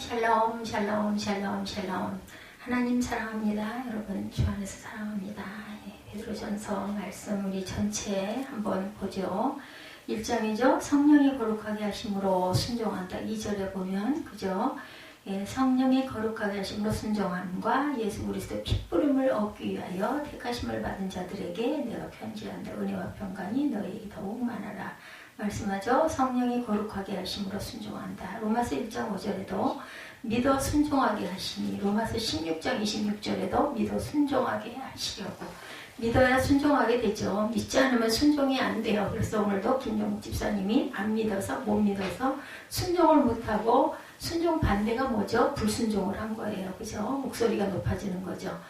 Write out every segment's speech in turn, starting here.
샬롬 샬롬 샬롬 샬롬. 하나님 사랑합니다. 여러분 주 안에서 사랑합니다. 베드로전서 말씀 우리 전체 한번 보죠. 1장이죠. 성령이 거룩하게 하심으로 순종한다. 2절에 보면 그죠. 성령이 거룩하게 하심으로 순종함과 예수 그리스도의 핏부림을 얻기 위하여 택하심을 받은 자들에게 내가 편지한다. 은혜와 평강이 너희에게 더욱 많아라. 말씀하죠. 성령이 거룩하게 하심으로 순종한다. 로마서 1장 5절에도 믿어 순종하게 하시니, 로마서 16장 26절에도 믿어 순종하게 하시려고. 믿어야 순종하게 되죠. 믿지 않으면 순종이 안 돼요. 그래서 오늘도 김용국 집사님이 안 믿어서, 못 믿어서 순종을 못하고, 순종 반대가 뭐죠? 불순종을 한 거예요. 그죠? 목소리가 높아지는 거죠.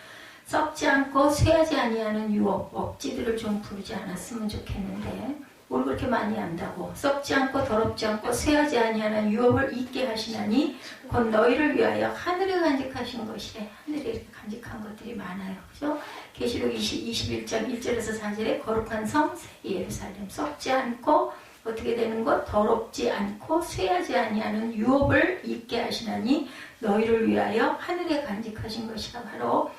썩지 않고 쇠하지 아니하는 유업, 억지들을 좀 부르지 않았으면 좋겠는데, 뭘 그렇게 많이 안다고. 썩지 않고 더럽지 않고 쇠하지 아니하는 유업을 잊게 하시나니 곧 너희를 위하여 하늘에 간직하신 것이래. 하늘에 이렇게 간직한 것들이 많아요. 그죠? 계시록 21장 1절에서 4절에 거룩한 성 새 예루살렘. 썩지 않고 어떻게 되는 것? 더럽지 않고 쇠하지 아니하는 유업을 잊게 하시나니 너희를 위하여 하늘에 간직하신 것이라. 바로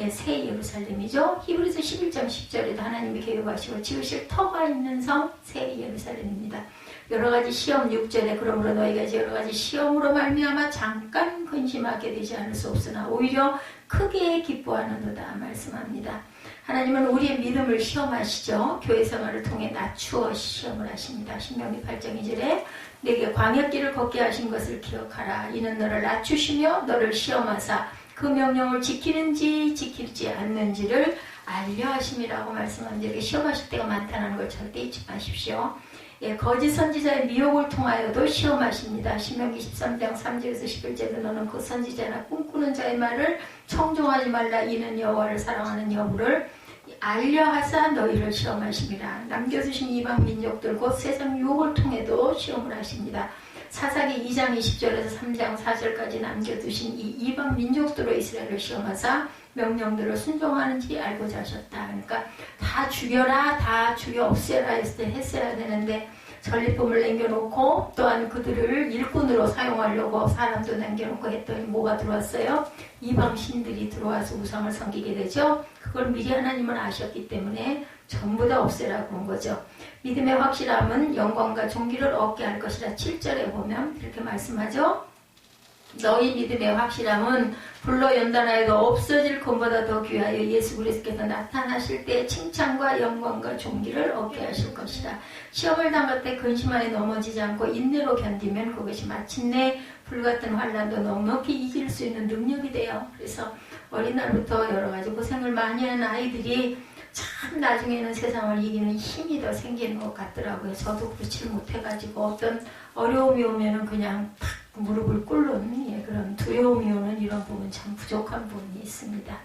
새 예루살렘이죠. 히브리서 11장 10절에도 하나님이 계획하시고 지으실 터가 있는 성 새 예루살렘입니다. 여러가지 시험 6절에 그러므로 너희가 이제 여러가지 시험으로 말미암아 잠깐 근심하게 되지 않을 수 없으나 오히려 크게 기뻐하는도다 말씀합니다. 하나님은 우리의 믿음을 시험하시죠. 교회 생활을 통해 낮추어 시험을 하십니다. 신명기 8장 2절에 내게 광야길을 걷게 하신 것을 기억하라. 이는 너를 낮추시며 너를 시험하사 그 명령을 지키는지 지키지 않는지를 알려 하심이라고 말씀합니다. 이렇게 시험하실 때가 많다는 걸 절대 잊지 마십시오. 거짓 선지자의 미혹을 통하여도 시험하십니다. 신명기 13장 3절에서 11절에 너는 그 선지자나 꿈꾸는 자의 말을 청종하지 말라. 이는 여호와를 사랑하는 여부를 알려 하사 너희를 시험하십니다. 남겨두신 이방 민족들 곧 세상 유혹을 통해도 시험을 하십니다. 사사기 2장 20절에서 3장 4절까지 남겨두신 이 이방 민족들로 이스라엘을 시험하사 명령들을 순종하는지 알고자 하셨다. 그러니까 다 죽여라, 다 죽여 없애라 했을 때 했어야 되는데 전리품을 남겨놓고 또한 그들을 일꾼으로 사용하려고 사람도 남겨놓고 했더니 뭐가 들어왔어요? 이방 신들이 들어와서 우상을 섬기게 되죠. 그걸 미리 하나님은 아셨기 때문에 전부 다 없애라고 한 거죠. 믿음의 확실함은 영광과 존귀를 얻게 할 것이라 7절에 보면 이렇게 말씀하죠. 너희 믿음의 확실함은 불로 연단하여도 없어질 것보다 더 귀하여 예수 그리스도께서 나타나실 때 칭찬과 영광과 존귀를 얻게 하실 것이다. 시험을 당할 때 근심하여 넘어지지 않고 인내로 견디면 그것이 마침내 불같은 환난도 넉넉히 이길 수 있는 능력이 돼요. 그래서 어린 날부터 여러 가지 고생을 많이 하는 아이들이 참 나중에는 세상을 이기는 힘이 더 생기는 것 같더라고요. 저도 그렇지 못해가지고 어떤 어려움이 오면은 그냥 탁 무릎을 꿇는 그런 두려움이 오는 이런 부분 참 부족한 부분이 있습니다.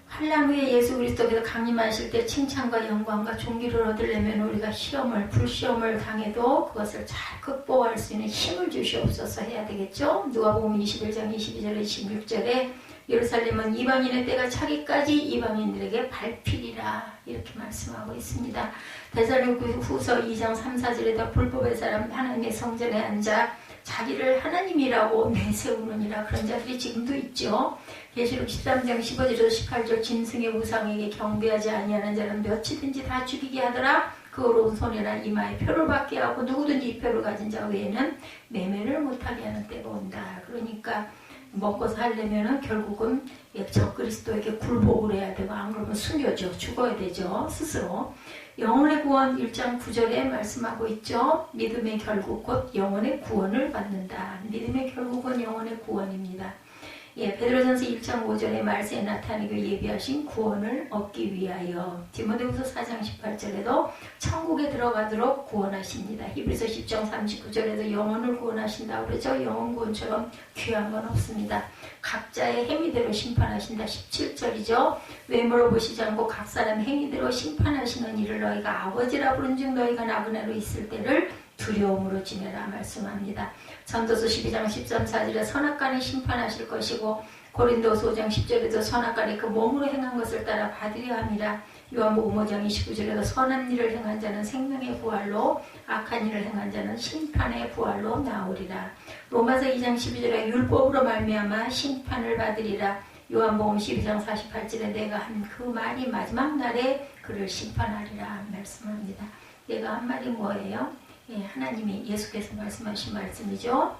환난 후에 예수 그리스도께서 강림하실 때 칭찬과 영광과 존귀를 얻으려면 우리가 불시험을 당해도 그것을 잘 극복할 수 있는 힘을 주시옵소서 해야 되겠죠. 누가복음 21장 22절에 26절에 예루살렘은 이방인의 때가 차기까지 이방인들에게 밟히리라 이렇게 말씀하고 있습니다. 데살로니가후서 2장 3, 4절에도 불법의 사람 하나님의 성전에 앉아 자기를 하나님이라고 내세우느니라 그런 자들이 지금도 있죠. 계시록 13장 15절에서 18절 짐승의 우상에게 경배하지 아니하는 자는 몇이든지 다 죽이게 하더라. 그 오른손이나 이마에 표를 받게 하고 누구든지 이 표를 가진 자 외에는 매매를 못하게 하는 때가 온다. 그러니까 먹고 살려면은 결국은 적그리스도에게 굴복을 해야 되고 안 그러면 숨겨져 죽어야 되죠. 스스로. 영혼의 구원 1장 9절에 말씀하고 있죠. 믿음의 결국 곧 영혼의 구원을 받는다. 믿음의 결국은 영혼의 구원입니다. 베드로전서 1장 5절에 말세에 나타내기를 예비하신 구원을 얻기 위하여 디모데후서 4장 18절에도 천국에 들어가도록 구원하십니다. 히브리서 10장 39절에도 영혼을 구원하신다고 그러죠. 영혼 구원처럼 귀한 건 없습니다. 각자의 행위대로 심판하신다. 17절이죠. 외모로 보시지 않고 각 사람 행위대로 심판하시는 이를 너희가 아버지라 부른즉 너희가 나그네로 있을 때를 두려움으로 지내라 말씀합니다. 전도서 12장 13-14절에 선악간에 심판하실 것이고 고린도서 5장 10절에도 선악간에 그 몸으로 행한 것을 따라 받으려 함이라. 요한복음 5장 29절에도 선한 일을 행한 자는 생명의 부활로 악한 일을 행한 자는 심판의 부활로 나오리라. 로마서 2장 12절에 율법으로 말미암아 심판을 받으리라. 요한복음 12장 48절에 내가 한 그 말이 마지막 날에 그를 심판하리라 말씀합니다. 내가 한 말이 뭐예요? 하나님이 예수께서 말씀하신 말씀이죠.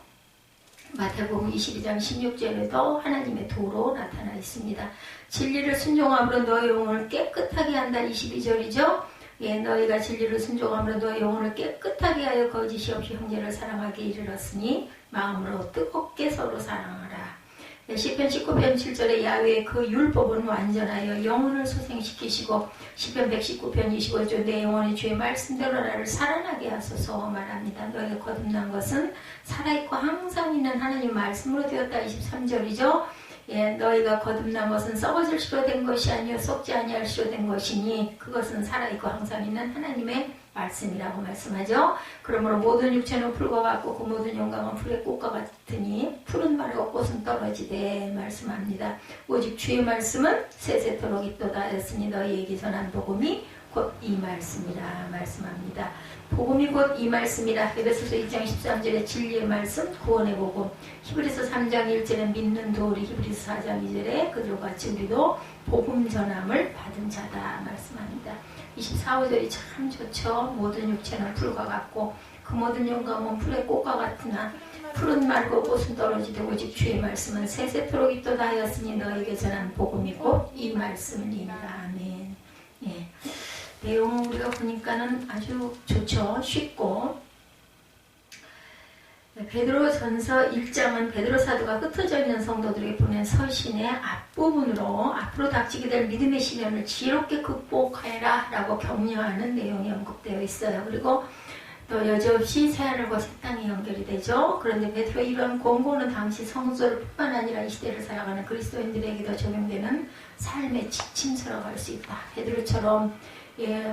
마태복음 22장 16절에도 하나님의 도로 나타나 있습니다. 진리를 순종함으로 너의 영혼을 깨끗하게 한다 22절이죠. 너희가 진리를 순종함으로 너의 영혼을 깨끗하게 하여 거짓이 없이 형제를 사랑하게 이르렀으니 마음으로 뜨겁게 서로 사랑하라. 시편 19편 7절에 야훼의 그 율법은 완전하여 영혼을 소생시키시고 시편 119편 25절 내 영혼이 주의 말씀대로 나를 살아나게 하소서 말합니다. 너희가 거듭난 것은 살아있고 항상 있는 하나님 말씀으로 되었다 23절이죠. 너희가 거듭난 것은 썩어질 시로 된 것이 아니요 썩지 아니할 시로 된 것이니 그것은 살아있고 항상 있는 하나님의 말씀이라고 말씀하죠. 그러므로 모든 육체는 풀과 같고 그 모든 영광은 풀의 꽃과 같으니 풀은 마르고 꽃은 떨어지되 말씀합니다. 오직 주의 말씀은 세세토록 있도다 했으니 너희에게 전한 복음이 곧 이 말씀이라 말씀합니다. 복음이 곧 이 말씀이라. 에베소서 1장 13절에 진리의 말씀 구원의 복음, 히브리서 3장 1절에 믿는 도리, 히브리서 4장 2절에 그들과 같이 우리도 복음 전함을 받은 자다 말씀합니다. 24, 5절이 참 좋죠. 모든 육체는 풀과 같고 그 모든 영광은 풀의 꽃과 같으나 풀은 마르고 꽃은 떨어지되 오직 주의 말씀은 세세토록 있도다 하였으니 너에게 전한 복음이 곧 이 말씀이니라. 아멘. 내용 우리가 보니까는 아주 좋죠. 쉽고. 베드로전서 1장은 베드로 사도가 흩어져 있는 성도들에게 보낸 서신의 앞부분으로 앞으로 닥치게 될 믿음의 시련을 지혜롭게 극복하라 라고 격려하는 내용이 언급되어 있어요. 그리고 또 여지없이 새하늘과 새 땅이 연결이 되죠. 그런데 베드로의 이러한 권고는 당시 성도들 뿐만 아니라 이 시대를 살아가는 그리스도인들에게도 적용되는 삶의 지침서라고 할 수 있다. 베드로처럼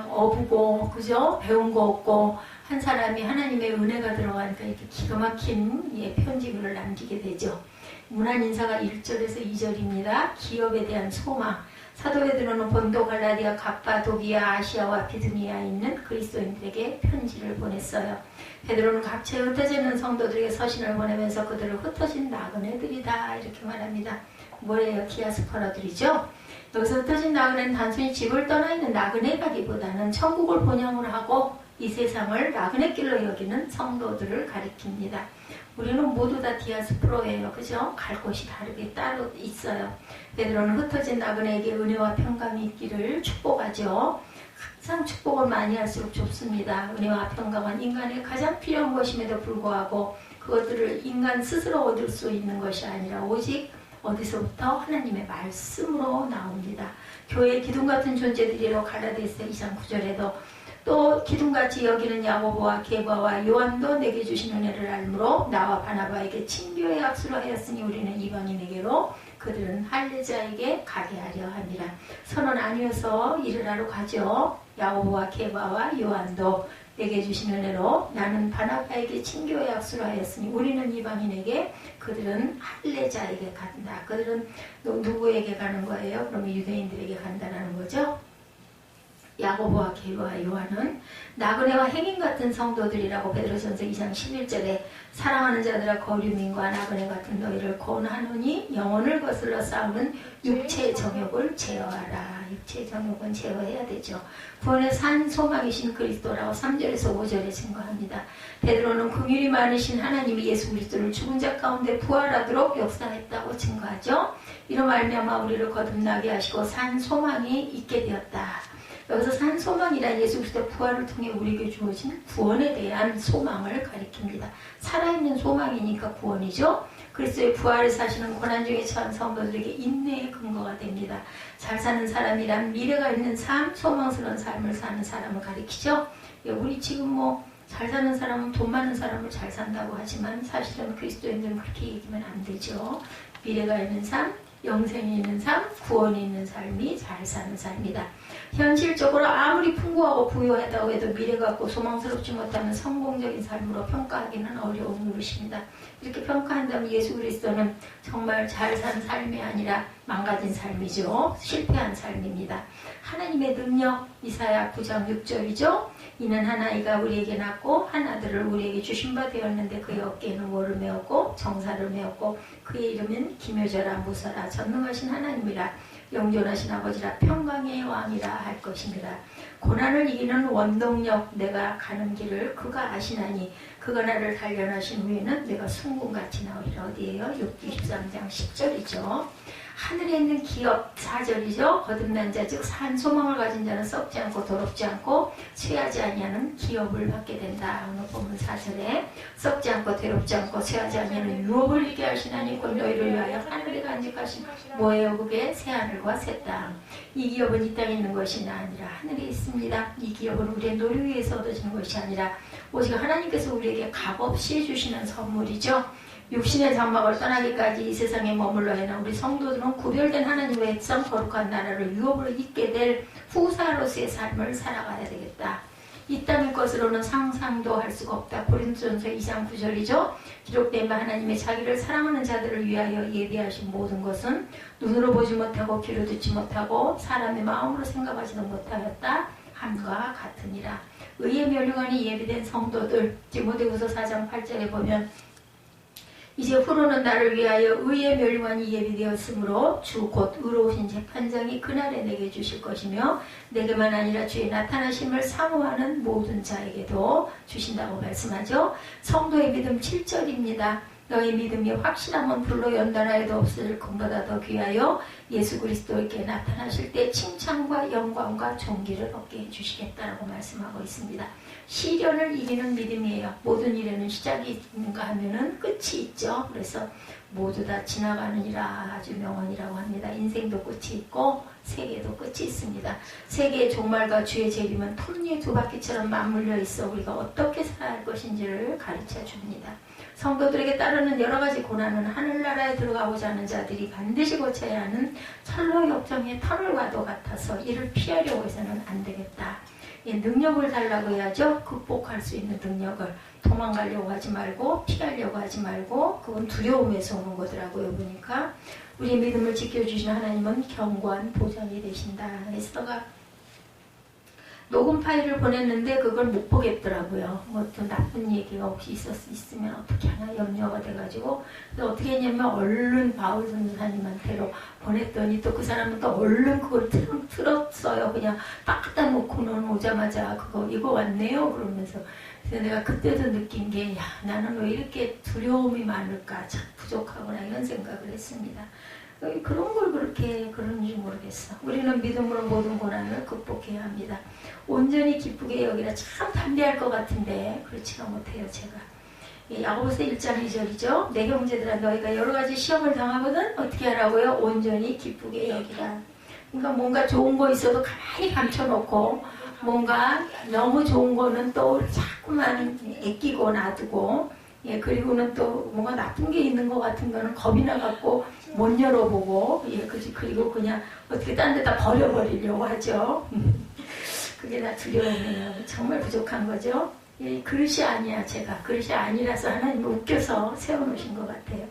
어부고 그죠? 배운 거 없고 한 사람이 하나님의 은혜가 들어가니까 이렇게 기가 막힌 편지글을 남기게 되죠. 문안 인사가 1절에서 2절입니다. 기업에 대한 소망. 사도 베드로는 본도, 갈라디아, 갑바도기아, 아시아와 비두니아에 있는 그리스도인들에게 편지를 보냈어요. 베드로는 각처에 흩어져 있는 성도들에게 서신을 보내면서 그들을 흩어진 나그네들이다 이렇게 말합니다. 뭐예요? 디아스포라들이죠. 여기서 흩어진 나그네는 단순히 집을 떠나 있는 나그네라기보다는 천국을 본향으로 하고 이 세상을 나그네길로 여기는 성도들을 가리킵니다. 우리는 모두 다 디아스포라예요. 그죠? 갈 곳이 다르게 따로 있어요. 베드로는 흩어진 나그네에게 은혜와 평강이 있기를 축복하죠. 항상 축복을 많이 할수록 좋습니다. 은혜와 평강은 인간의 가장 필요한 것임에도 불구하고 그것들을 인간 스스로 얻을 수 있는 것이 아니라 오직 어디서부터? 하나님의 말씀으로 나옵니다. 교회의 기둥같은 존재들이로 갈라디아서 2장 9절에도 또 기둥같이 여기는 야고보와 게바와 요한도 내게 주신 은혜를 알므로 나와 바나바에게 친교의 악수로 하였으니 우리는 이방인에게로 그들은 할례자에게 가게 하려 함이라. 선언 아니어서 이르라로 가죠. 야고보와 게바와 요한도 내게 주신 은혜로 나는 바나바에게 친교의 악수로 하였으니 우리는 이방인에게 그들은 할례자에게 간다. 그들은 누구에게 가는 거예요? 그러면 유대인들에게 간다는 거죠. 야고보와 게바와 요한은 나그네와 행인 같은 성도들이라고 베드로전서 2장 11절에 사랑하는 자들아 거류민과 나그네 같은 너희를 권하노니 영혼을 거슬러 싸우는 육체의 정욕을 제어하라. 육체의 정욕은 제어해야 되죠. 구원의 산 소망이신 그리스도라고 3절에서 5절에 증거합니다. 베드로는 긍휼이 많으신 하나님이 예수 그리스도를 죽은 자 가운데 부활하도록 역사했다고 증거하죠. 이로 말미암아 우리를 거듭나게 하시고 산 소망이 있게 되었다. 여기서 산 소망이란 예수 그리스도의 부활을 통해 우리에게 주어진 구원에 대한 소망을 가리킵니다. 살아있는 소망이니까 구원이죠. 그리스도의 부활을 사시는 고난 중에 처한 성도들에게 인내의 근거가 됩니다. 잘 사는 사람이란 미래가 있는 삶, 소망스러운 삶을 사는 사람을 가리키죠. 우리 지금 잘 사는 사람은 돈 많은 사람을 잘 산다고 하지만 사실은 그리스도인들은 그렇게 얘기하면 안 되죠. 미래가 있는 삶, 영생이 있는 삶, 구원이 있는 삶이 잘 사는 삶이다. 현실적으로 아무리 풍부하고 부유하다고 해도 미래 갖고 소망스럽지 못하면 성공적인 삶으로 평가하기는 어려운 노릇입니다. 이렇게 평가한다면 예수 그리스도는 정말 잘 산 삶이 아니라 망가진 삶이죠. 실패한 삶입니다. 하나님의 능력, 이사야 9장 6절이죠. 이는 한 아이가 우리에게 낳고 한 아들을 우리에게 주신 바 되었는데 그의 어깨에는 월을 메었고 정사를 메었고 그의 이름은 기묘자라 무사라 전능하신 하나님이라 영존하신 아버지라 평강의 왕이라 할 것입니다. 고난을 이기는 원동력, 내가 가는 길을 그가 아시나니 그가 나를 단련하신 후에는 내가 순금같이 나오리라. 어디에요? 욥기 13장 10절이죠. 하늘에 있는 기업 4절이죠. 거듭난 자 즉 산 소망을 가진 자는 썩지 않고 더럽지 않고 쇠하지 아니하는 기업을 받게 된다. 오늘 본문 4절에 썩지 않고 더럽지 않고 쇠하지 아니하는 유업을 있게 하시나니 곧 너희를 위하여 하늘에 간직하신 뭐예요? 그게 새하늘과 새 땅. 이 기업은 이 땅에 있는 것이 아니라 하늘에 있습니다. 이 기업은 우리의 노력에 의해서 얻어지는 것이 아니라 오직 하나님께서 우리에게 값없이 주시는 선물이죠. 육신의 장막을 떠나기까지 이 세상에 머물러 해나 우리 성도들은 구별된 하나님의 백성 거룩한 나라를 유업으로 잇게 될 후사로서의 삶을 살아가야 되겠다. 이 땅의 것으로는 상상도 할 수가 없다. 고린도전서 2장 9절이죠. 기록된 바 하나님의 자기를 사랑하는 자들을 위하여 예비하신 모든 것은 눈으로 보지 못하고 귀로 듣지 못하고 사람의 마음으로 생각하지도 못하였다 함과 같으니라. 의의 멸류관이 예비된 성도들, 디모데후서 4장 8절에 보면 이제 후로는 나를 위하여 의의 멸류관이 예비되었으므로 주 곧 의로우신 재판장이 그날에 내게 주실 것이며 내게만 아니라 주의 나타나심을 사모하는 모든 자에게도 주신다고 말씀하죠. 성도의 믿음 7절입니다. 너의 믿음이 확실하면 불로 연단하여도 없을 것보다 더 귀하여 예수 그리스도에게 나타나실 때 칭찬과 영광과 존귀를 얻게 해주시겠다라고 말씀하고 있습니다. 시련을 이기는 믿음이에요. 모든 일에는 시작이 있는가 하면은 끝이 있죠. 그래서 모두 다 지나가느니라 아주 명언이라고 합니다. 인생도 끝이 있고 세계도 끝이 있습니다. 세계의 종말과 주의 재림은 톱니의 두 바퀴처럼 맞물려 있어 우리가 어떻게 살아야 할 것인지를 가르쳐 줍니다. 성도들에게 따르는 여러 가지 고난은 하늘나라에 들어가고자 하는 자들이 반드시 거쳐야 하는 철로 역정의 터널과도 같아서 이를 피하려고 해서는 안 되겠다. 능력을 달라고 해야죠. 극복할 수 있는 능력을. 도망가려고 하지 말고 피하려고 하지 말고 그건 두려움에서 오는 거더라고요. 보니까 우리 믿음을 지켜주시는 하나님은 견고한 보장이 되신다. 에스더가 녹음 파일을 보냈는데 그걸 못 보겠더라고요. 어떤 나쁜 얘기가 혹시 있으면 어떻게 하나 염려가 돼가지고 그래서 어떻게 했냐면 얼른 바울 선생님한테로 보냈더니 또 그 사람은 또 얼른 그걸 틀었어요. 그냥 딱 갖다 놓고는 오자마자 그거 이거 왔네요 그러면서. 그래서 내가 그때도 느낀 게 야, 나는 왜 이렇게 두려움이 많을까 참 부족하구나 이런 생각을 했습니다. 그런 걸 그렇게 그런지 모르겠어. 우리는 믿음으로 모든 고난을 극복해야 합니다. 온전히 기쁘게 여기라 참 담대할 것 같은데 그렇지가 못해요. 제가 야고보서 1장 2절이죠. 내 형제들아 너희가 여러 가지 시험을 당하거든 어떻게 하라고요? 온전히 기쁘게 여기라. 그러니까 뭔가 좋은 거 있어도 가만히 감춰놓고 뭔가 너무 좋은 거는 또 자꾸만 애끼고 놔두고 그리고는 또 뭔가 나쁜 게 있는 것 같은 거는 겁이 나갖고 못 열어보고 그리고 그냥 어떻게 딴 데다 버려버리려고 하죠. 그게 다 두려움이에요. 정말 부족한 거죠. 그릇이 아니야. 제가 그릇이 아니라서 하나님이 웃겨서 세워놓으신 것 같아요.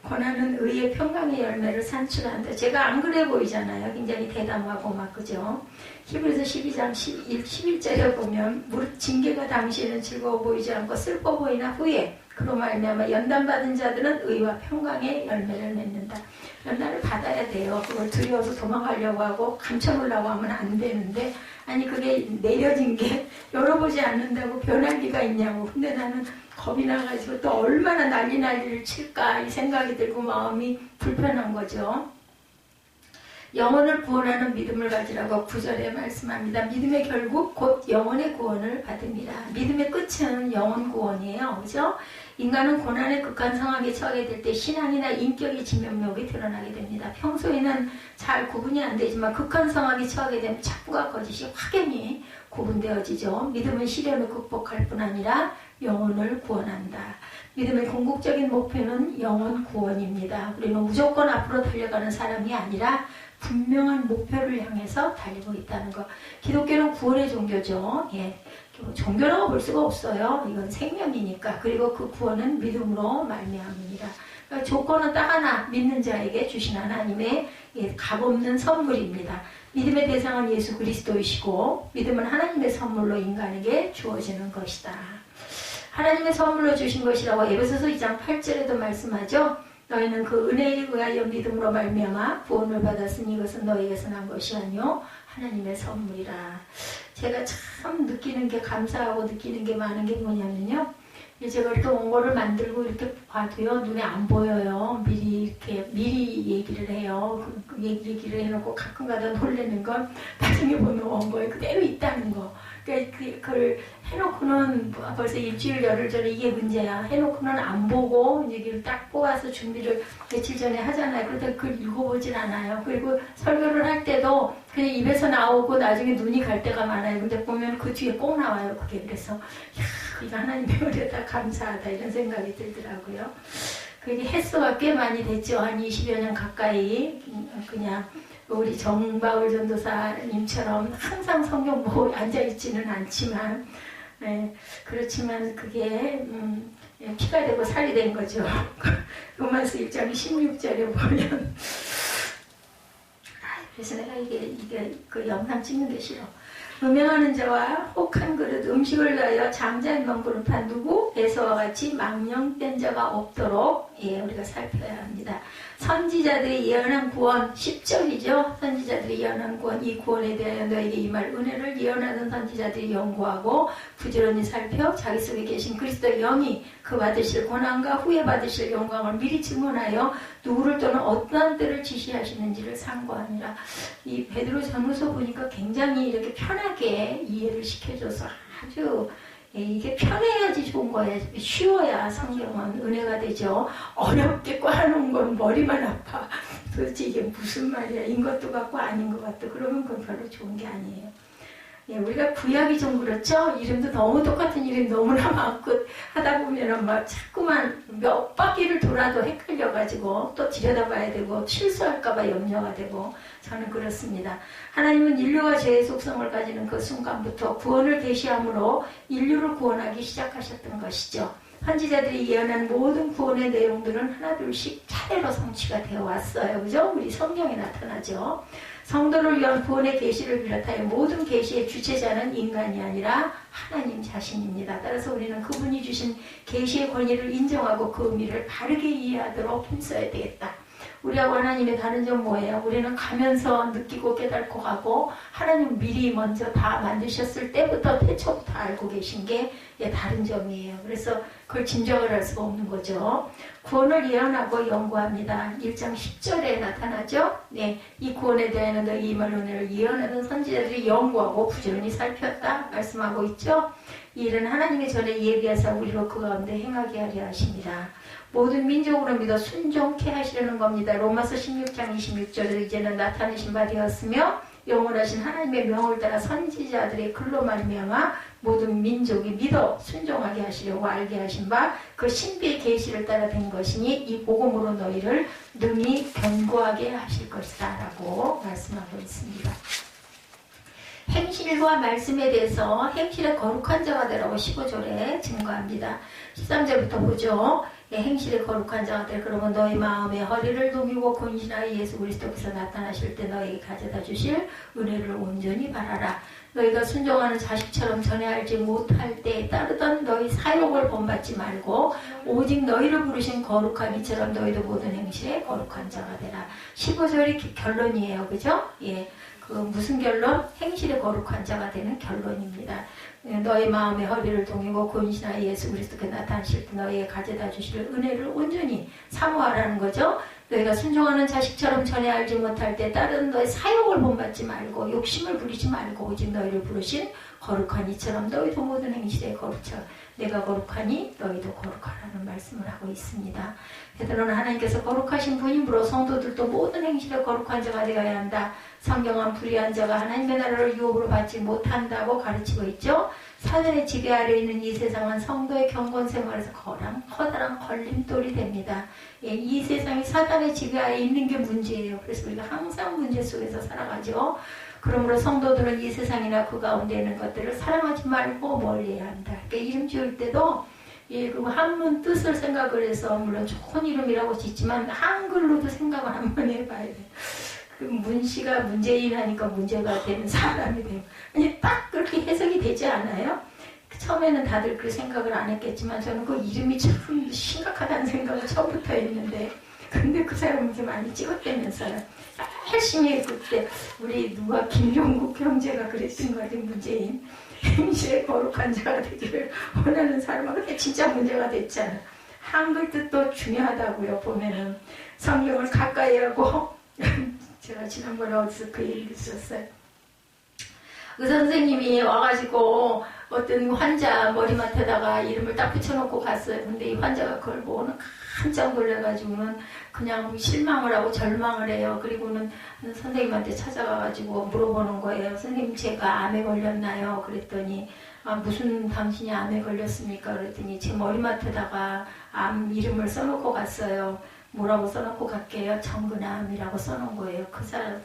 고난은 의의 평강의 열매를 산출한다. 제가 안 그래 보이잖아요. 굉장히 대담하고 막 그죠. 히브리서 12장 11절에 보면 무릇 징계가 당시에는 즐거워 보이지 않고 슬퍼 보이나 후에 그로 말미암아 연단받은 자들은 의와 평강의 열매를 맺는다. 연단을 받아야 돼요. 그걸 두려워서 도망가려고 하고 감춰놓으려고 하면 안 되는데 아니 그게 내려진 게 열어보지 않는다고 변할 리가 있냐고. 근데 나는 겁이 나가지고 또 얼마나 난리를 칠까 이 생각이 들고 마음이 불편한 거죠. 영혼을 구원하는 믿음을 가지라고 9절에 말씀합니다. 믿음의 결국 곧 영혼의 구원을 받습니다. 믿음의 끝은 영혼 구원이에요. 그죠? 인간은 고난의 극한 상황에 처하게 될 때 신앙이나 인격의 진면목이 드러나게 됩니다. 평소에는 잘 구분이 안 되지만 극한 상황에 처하게 되면 착부가 거짓이 확연히 구분되어지죠. 믿음은 시련을 극복할 뿐 아니라 영혼을 구원한다. 믿음의 궁극적인 목표는 영혼 구원입니다. 우리는 무조건 앞으로 달려가는 사람이 아니라 분명한 목표를 향해서 달리고 있다는 것. 기독교는 구원의 종교죠. 예. 종교라고 볼 수가 없어요. 이건 생명이니까. 그리고 그 구원은 믿음으로 말미암습니다. 그러니까 조건은 딱 하나, 믿는 자에게 주신 하나님의 값없는 선물입니다. 믿음의 대상은 예수 그리스도이시고 믿음은 하나님의 선물로 인간에게 주어지는 것이다. 하나님의 선물로 주신 것이라고 에베소서 2장 8절에도 말씀하죠. 너희는 그 은혜에 의하여 믿음으로 말미암아 구원을 받았으니 이것은 너희에게서 난 것이 아니요 하나님의 선물이라. 제가 참 느끼는 게, 감사하고 느끼는 게 많은 게 뭐냐면요. 제가 이렇게 원고를 만들고 이렇게 봐도요, 눈에 안 보여요. 미리 얘기를 해요. 얘기를 해놓고 가끔 가다 놀라는 건 나중에 보면 원고에 그대로 있다는 거. 그러니까 그걸 해놓고는 벌써 일주일, 열흘 전에 이게 문제야. 해놓고는 안 보고 얘기를 딱 뽑아서 준비를 며칠 전에 하잖아요. 그러다 그걸 읽어보질 않아요. 그리고 설교를 할 때도 그냥 입에서 나오고 나중에 눈이 갈 때가 많아요. 근데 보면 그 뒤에 꼭 나와요. 그게. 그래서 이거 하나님의 은혜다, 감사하다 이런 생각이 들더라고요. 그게 횟수가 꽤 많이 됐죠. 한 20여 년 가까이 그냥 우리 정바울 전도사님처럼 항상 성경 보고 앉아있지는 않지만, 네, 그렇지만 그게 피가 되고 살이 된 거죠. 로마서 1장 16절에 보면 그래서 내가 이게 그 영상 찍는 게 싫어. 음행하는 자와 혹한 그릇 음식을 넣어 장자의 명분판 누구? 에서와 같이 망령된 자가 없도록 우리가 살펴야 합니다. 선지자들이 예언한 구원 10절이죠. 선지자들이 예언한 구원, 이 구원에 대하여 너에게 임할 은혜를 예언하는 선지자들이 연구하고 부지런히 살펴 자기 속에 계신 그리스도의 영이 그 받으실 고난과 후에 받으실 영광을 미리 증언하여 누구를 또는 어떠한 때를 지시하시는지를 상고하니라. 이 베드로 전후서 보니까 굉장히 이렇게 편하게 이해를 시켜줘서 아주 이게 편해야지 좋은 거예요. 쉬워야 성경은 은혜가 되죠. 어렵게 꽈놓은 건 머리만 아파. 도대체 이게 무슨 말이야. 인 것도 같고 아닌 것 같고. 그러면 그건 별로 좋은 게 아니에요. 우리가 구약이 좀 그렇죠. 이름도 너무 똑같은 이름이 너무나 많고 하다 보면은 막 자꾸만 몇 바퀴를 돌아도 헷갈려가지고 또 들여다봐야 되고 실수할까봐 염려가 되고 저는 그렇습니다. 하나님은 인류가 죄의 속성을 가지는 그 순간부터 구원을 계시함으로 인류를 구원하기 시작하셨던 것이죠. 선지자들이 예언한 모든 구원의 내용들은 하나둘씩 차례로 성취가 되어 왔어요. 그죠? 우리 성경에 나타나죠. 성도를 위한 구원의 계시를 비롯하여 모든 계시의 주체자는 인간이 아니라 하나님 자신입니다. 따라서 우리는 그분이 주신 계시의 권위를 인정하고 그 의미를 바르게 이해하도록 힘써야 되겠다. 우리하고 하나님의 다른 점 뭐예요? 우리는 가면서 느끼고 깨닫고 가고 하나님 미리 먼저 다 만드셨을 때부터 태초부터 알고 계신 게 다른 점이에요. 그래서 그걸 짐작을 할 수가 없는 거죠. 구원을 예언하고 연구합니다. 1장 10절에 나타나죠. 네, 이 구원에 대한 너희 임할 은혜를 예언하는 선지자들이 연구하고 부지런히 살폈다 말씀하고 있죠. 이 일은 하나님의 전에 예비하사 우리로 그 가운데 행하게 하려 하십니다. 모든 민족으로 믿어 순종케 하시려는 겁니다. 로마서 16장 26절에 이제는 나타내신 바 되었으며 영원하신 하나님의 명을 따라 선지자들의 글로 말미암아 모든 민족이 믿어 순종하게 하시려고 알게 하신 바 그 신비의 계시를 따라 된 것이니 이 복음으로 너희를 능히 견고하게 하실 것이다 라고 말씀하고 있습니다. 행실과 말씀에 대해서 행실의 거룩한 자가 되라고 15절에 증거합니다. 13절부터 보죠. 행실의 거룩한 자가 되라. 그러면 너희 마음에 허리를 동이고 권신하여 예수 그리스도께서 나타나실 때 너희에게 가져다 주실 은혜를 온전히 바라라. 너희가 순종하는 자식처럼 전에 알지 못할 때에 따르던 너희 사욕을 본받지 말고 오직 너희를 부르신 거룩한 이처럼 너희도 모든 행실에 거룩한 자가 되라. 15절이 결론이에요. 그죠? 예. 그 무슨 결론? 행실의 거룩한 자가 되는 결론입니다. 너희 마음의 허리를 동이고 권신하여 예수 그리스도께 나타나실 때 너희에 가져다 주실 은혜를 온전히 사모하라는 거죠. 너희가 순종하는 자식처럼 전에 알지 못할 때 다른 너희 사욕을 본받지 말고 욕심을 부리지 말고 오직 너희를 부르신 거룩한 이처럼 너희도 모든 행실에 거룩하라. 내가 거룩하니 너희도 거룩하라는 말씀을 하고 있습니다. 베드로는 하나님께서 거룩하신 분이므로 성도들도 모든 행실에 거룩한 자가 되어야 한다. 성경은 불의한 자가 하나님의 나라를 유업으로 받지 못한다고 가르치고 있죠. 사단의 지배 아래 있는 이 세상은 성도의 경건 생활에서 커다란 걸림돌이 됩니다. 예, 이 세상이 사단의 지배 아래 있는 게 문제예요. 그래서 우리가 항상 문제 속에서 살아가죠. 그러므로 성도들은 이 세상이나 그 가운데 있는 것들을 사랑하지 말고 멀리해야 한다. 그러니까 이름 지을 때도 예, 그 한문 뜻을 생각을 해서 물론 좋은 이름이라고 짓지만 한글로도 생각을 한번 해봐야 돼요. 그 문씨가 문재인 하니까 문제가 되는 사람이 돼요. 아니 딱 그렇게 해석이 되지 않아요? 처음에는 다들 그 생각을 안 했겠지만 저는 그 이름이 참 심각하다는 생각을 처음부터 했는데 근데 그 사람은 이렇게 많이 찍었다면서요. 열심히 그때 우리 누가 김종국 형제가 그랬던 거지 문재인 행실에 거룩한 자가 되기를 원하는 사람은 근데 진짜 문제가 됐잖아. 한글 뜻도 중요하다고요. 보면은 성경을 가까이 하고 제가 지난번에 어디서 그 얘기를 들었어요. 의사 선생님이 와가지고 어떤 환자 머리맡에다가 이름을 딱 붙여놓고 갔어요. 근데 이 환자가 그걸 보고는 깜짝 놀래가지고는 그냥 실망을 하고 절망을 해요. 그리고는 선생님한테 찾아가가지고 물어보는 거예요. 선생님 제가 암에 걸렸나요? 그랬더니 무슨 당신이 암에 걸렸습니까? 그랬더니 제 머리맡에다가 암 이름을 써놓고 갔어요. 뭐라고 써놓고 갈게요? 정근암이라고 써놓은 거예요. 그 사람,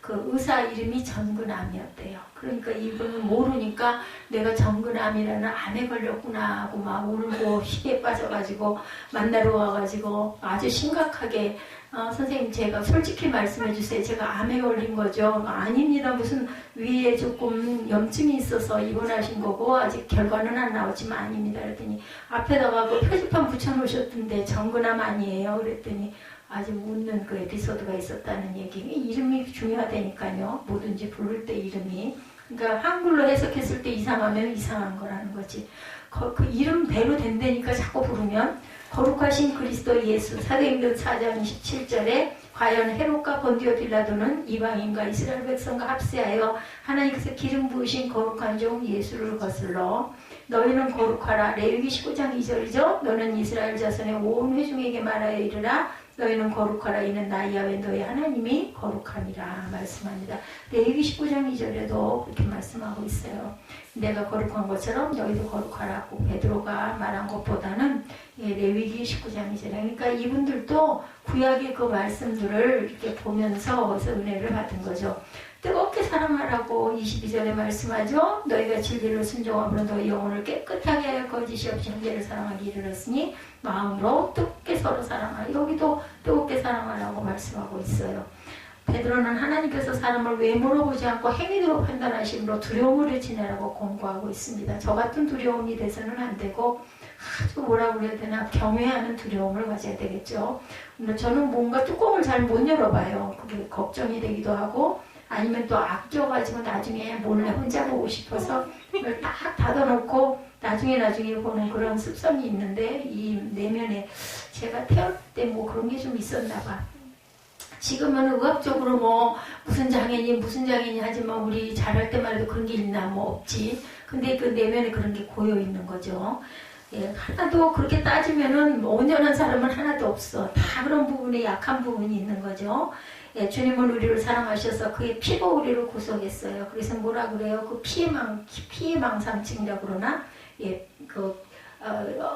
그 의사 이름이 정근암이었대요. 그러니까 이분은 모르니까 내가 정근암이라는 암에 걸렸구나 하고 막 울고 희에 빠져가지고 만나러 와가지고 아주 심각하게 선생님 제가 솔직히 말씀해 주세요. 제가 암에 걸린 거죠. 아닙니다. 무슨 위에 조금 염증이 있어서 입원하신 거고 아직 결과는 안 나오지만 아닙니다. 그랬더니 앞에다가 그 표지판 붙여놓으셨던데 정근암 아니에요. 그랬더니 아주 웃는 그 에피소드가 있었다는 얘기. 이름이 중요하다니까요. 뭐든지 부를 때 이름이. 그러니까 한글로 해석했을 때 이상하면 이상한 거라는 거지. 그 이름대로 된다니까 자꾸 부르면 거룩하신 그리스도 예수 사도행전 4장 27절에 과연 헤롯과 본디오 빌라도는 이방인과 이스라엘 백성과 합세하여 하나님께서 기름 부으신 거룩한 종 예수를 거슬러 너희는 거룩하라. 레위기 19장 2절이죠. 너는 이스라엘 자손의 온 회중에게 말하여 이르라. 너희는 거룩하라. 이는 나 야훼 너희 하나님이 거룩함이라 말씀합니다. 레위기 19장 2절에도 그렇게 말씀하고 있어요. 내가 거룩한 것처럼 너희도 거룩하라고 베드로가 말한 것보다는 레위기 19장 2절. 그러니까 이분들도 구약의 그 말씀들을 이렇게 보면서 어디서 은혜를 받은 거죠. 뜨겁게 사랑하라고 22절에 말씀하죠. 너희가 진리를 순종함으로 너희 영혼을 깨끗하게 하여 거짓이 없이 형제를 사랑하기 이르렀으니 마음으로 뜨겁게 서로 사랑하라. 여기도 뜨겁게 사랑하라고 말씀하고 있어요. 베드로는 하나님께서 사람을 외모로 보지 않고 행위로 판단하심으로 두려움을 지내라고 권고하고 있습니다. 저 같은 두려움이 돼서는 안 되고 아주 뭐라고 그래야 되나 경외하는 두려움을 가져야 되겠죠. 근데 저는 뭔가 뚜껑을 잘 못 열어봐요. 그게 걱정이 되기도 하고 아니면 또 아껴가지고 나중에 몰래 혼자 보고 싶어서 이걸 딱 닫아놓고 나중에 보는 그런 습성이 있는데 이 내면에 제가 태어날 때 뭐 그런 게 좀 있었나 봐. 지금은 의학적으로 뭐 무슨 장애니 하지만 우리 자랄 때만 해도 그런 게 있나 뭐 없지. 근데 그 내면에 그런 게 고여 있는 거죠. 예, 하나도 그렇게 따지면은 온전한 사람은 하나도 없어. 다 그런 부분에 약한 부분이 있는 거죠. 예, 주님은 우리를 사랑하셔서 그의 피로 우리를 구속했어요. 그래서 뭐라 그래요? 그 피해망상증이라고 그러나? 예,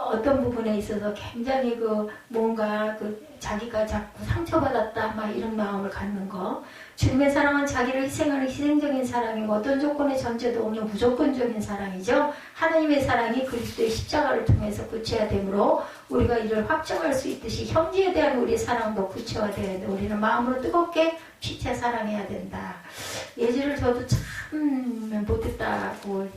어떤 부분에 있어서 굉장히 뭔가 자기가 자꾸 상처받았다, 막 이런 마음을 갖는 거. 주님의 사랑은 자기를 희생하는 희생적인 사랑이고 어떤 조건의 전제도 없는 무조건적인 사랑이죠. 하나님의 사랑이 그리스도의 십자가를 통해서 구체화되므로 우리가 이를 확정할 수 있듯이 형제에 대한 우리의 사랑도 구체화되어야 돼. 우리는 마음으로 뜨겁게 피차 사랑해야 된다. 예지를 저도 참 못했다고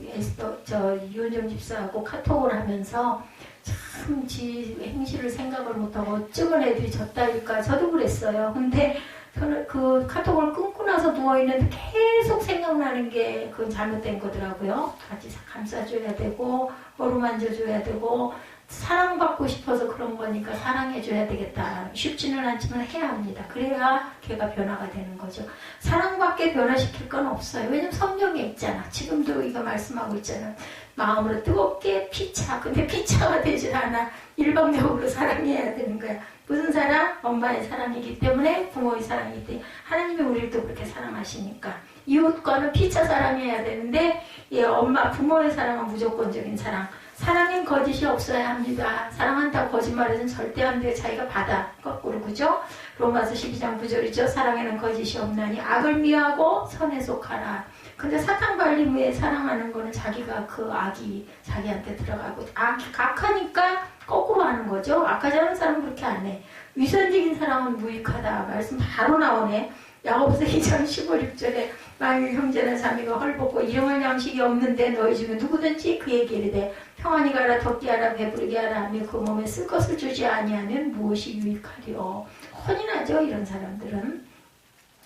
유은정 집사하고 카톡을 하면서 참 지 행실을 생각을 못하고 어쩌면 애들이 졌다니까 저도 그랬어요. 근데 저는 그 카톡을 끊고 나서 누워있는데 계속 생각나는 게 그건 잘못된 거더라고요. 같이 감싸줘야 되고 어루만져줘야 되고 사랑받고 싶어서 그런 거니까 사랑해줘야 되겠다. 쉽지는 않지만 해야 합니다. 그래야 걔가 변화가 되는 거죠. 사랑밖에 변화시킬 건 없어요. 왜냐면 성경에 있잖아. 지금도 이거 말씀하고 있잖아. 마음으로 뜨겁게 피차. 근데 피차가 되질 않아. 일방적으로 사랑해야 되는 거야. 무슨 사랑? 엄마의 사랑이기 때문에, 부모의 사랑이기 때문에. 하나님이 우리를 또 그렇게 사랑하시니까. 이웃과는 피차 사랑해야 되는데, 예, 엄마, 부모의 사랑은 무조건적인 사랑. 사랑엔 거짓이 없어야 합니다. 사랑한다고 거짓말해서는 절대 안 돼요. 자기가 받아. 거꾸로, 그죠? 로마서 12장 9절이죠. 사랑에는 거짓이 없나니 악을 미워하고 선에 속하라. 근데 사탄 발림 후에 사랑하는 거는 자기가 그 악이 자기한테 들어가고, 악하니까 거꾸로 하는 거죠. 악하지 않은 사람은 그렇게 안 해. 위선적인 사랑은 무익하다. 말씀 바로 나오네. 야고보서 2장 15, 16절에 만일 형제나 자매가 헐벗고 일용할 양식이 없는데 너희 중에 누구든지 그에게 이르되 평안히 가라, 덥게 하라, 배부르게 하라 하며 그 몸에 쓸 것을 주지 아니하면 무엇이 유익하리요. 혼이 나죠, 이런 사람들은.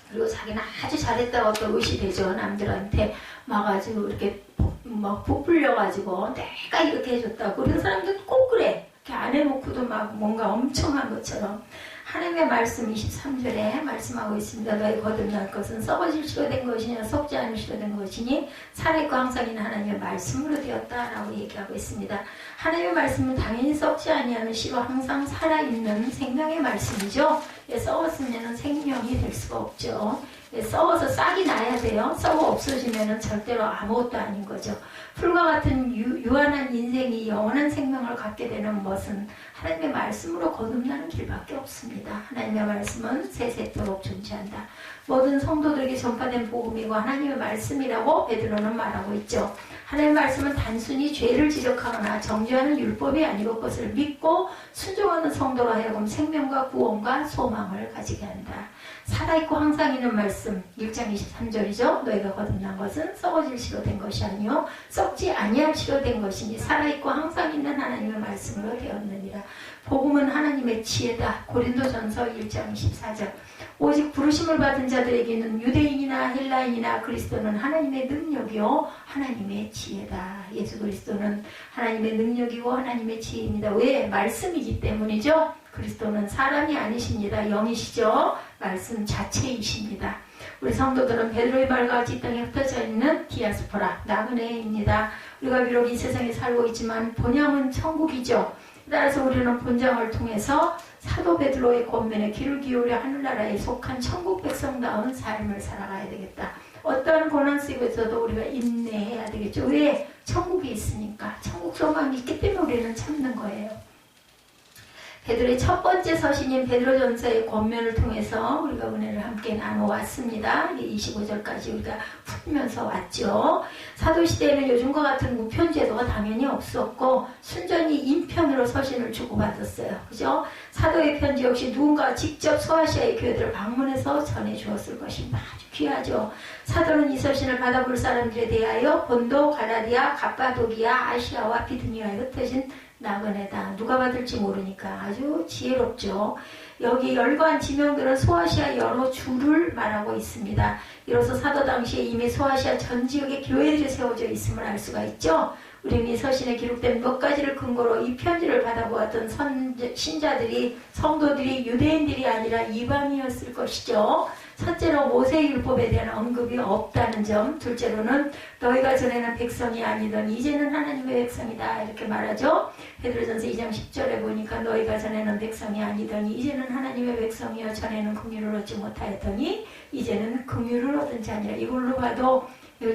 그리고 자기는 아주 잘했다고 또 의시되죠. 남들한테 막 아주 이렇게 막 부풀려가지고 내가 이렇게 해줬다고. 그런 사람들은 꼭 그래. 이렇게 안 해놓고도 막 뭔가 엄청한 것처럼. 하나님의 말씀 23절에 말씀하고 있습니다. 너희 거듭날 것은 썩어질 시로 된 것이냐 썩지 않을 시로 된 것이니 살아있고 항상 있는 하나님의 말씀으로 되었다라고 얘기하고 있습니다. 하나님의 말씀은 당연히 썩지 아니하는 시로 항상 살아있는 생명의 말씀이죠. 썩었으면 생명이 될 수가 없죠. 썩어서 싹이 나야 돼요. 썩어 없어지면 절대로 아무것도 아닌 거죠. 풀과 같은 유한한 인생이 영원한 생명을 갖게 되는 것은 하나님의 말씀으로 거듭나는 길밖에 없습니다. 하나님의 말씀은 세세토록 존재한다. 모든 성도들에게 전파된 복음이고 하나님의 말씀이라고 베드로는 말하고 있죠. 하나님의 말씀은 단순히 죄를 지적하거나 정죄하는 율법이 아니고 그것을 믿고 순종하는 성도로 하여금 생명과 구원과 소망을 가지게 한다. 살아있고 항상 있는 말씀 1장 23절이죠. 너희가 거듭난 것은 썩어질 시로 된 것이 아니요 썩지 아니할 시로 된 것이니 살아있고 항상 있는 하나님의 말씀으로 되었느니라. 복음은 하나님의 지혜다. 고린도전서 1장 24절. 오직 부르심을 받은 자들에게는 유대인이나 헬라인이나 그리스도는 하나님의 능력이요 하나님의 지혜다. 예수 그리스도는 하나님의 능력이고 하나님의 지혜입니다. 왜? 말씀이기 때문이죠. 그리스도는 사람이 아니십니다. 영이시죠. 말씀 자체이십니다. 우리 성도들은 베드로의 말과 같이 이 땅에 흩어져 있는 디아스포라, 나그네입니다. 우리가 비록 이 세상에 살고 있지만 본향은 천국이죠. 따라서 우리는 본장을 통해서 사도 베드로의 권면에 귀를 기울여 하늘나라에 속한 천국 백성다운 삶을 살아가야 되겠다. 어떠한 고난 속에서도 우리가 인내해야 되겠죠. 왜? 천국이 있으니까. 천국 소망이 있기 때문에 우리는 참는 거예요. 베드로의 첫 번째 서신인 베드로전서의 권면을 통해서 우리가 은혜를 함께 나눠왔습니다. 25절까지 우리가 풀면서 왔죠. 사도시대에는 요즘과 같은 우편 제도가 당연히 없었고 순전히 인편으로 서신을 주고받았어요. 그죠? 사도의 편지 역시 누군가 직접 소아시아의 교회들을 방문해서 전해주었을 것입니다. 아주 귀하죠. 사도는 이 서신을 받아볼 사람들에 대하여 본도, 갈라디아, 갑바도기아, 아시아와 비두니아에 흩어진 나그네다. 누가 받을지 모르니까 아주 지혜롭죠. 여기 열거한 지명들은 소아시아 여러 주를 말하고 있습니다. 이로써 사도 당시에 이미 소아시아 전 지역에 교회들이 세워져 있음을 알 수가 있죠. 우리는 이 서신에 기록된 몇 가지를 근거로 이 편지를 받아보았던 신자들이, 성도들이 유대인들이 아니라 이방인이었을 것이죠. 첫째로 모세율법에 대한 언급이 없다는 점, 둘째로는 너희가 전에는 백성이 아니더니 이제는 하나님의 백성이다 이렇게 말하죠. 베드로전서 2장 10절에 보니까 너희가 전에는 백성이 아니더니 이제는 하나님의 백성이여 전에는 긍휼을 얻지 못하였더니 이제는 긍휼을 얻은 자니라. 이걸로 봐도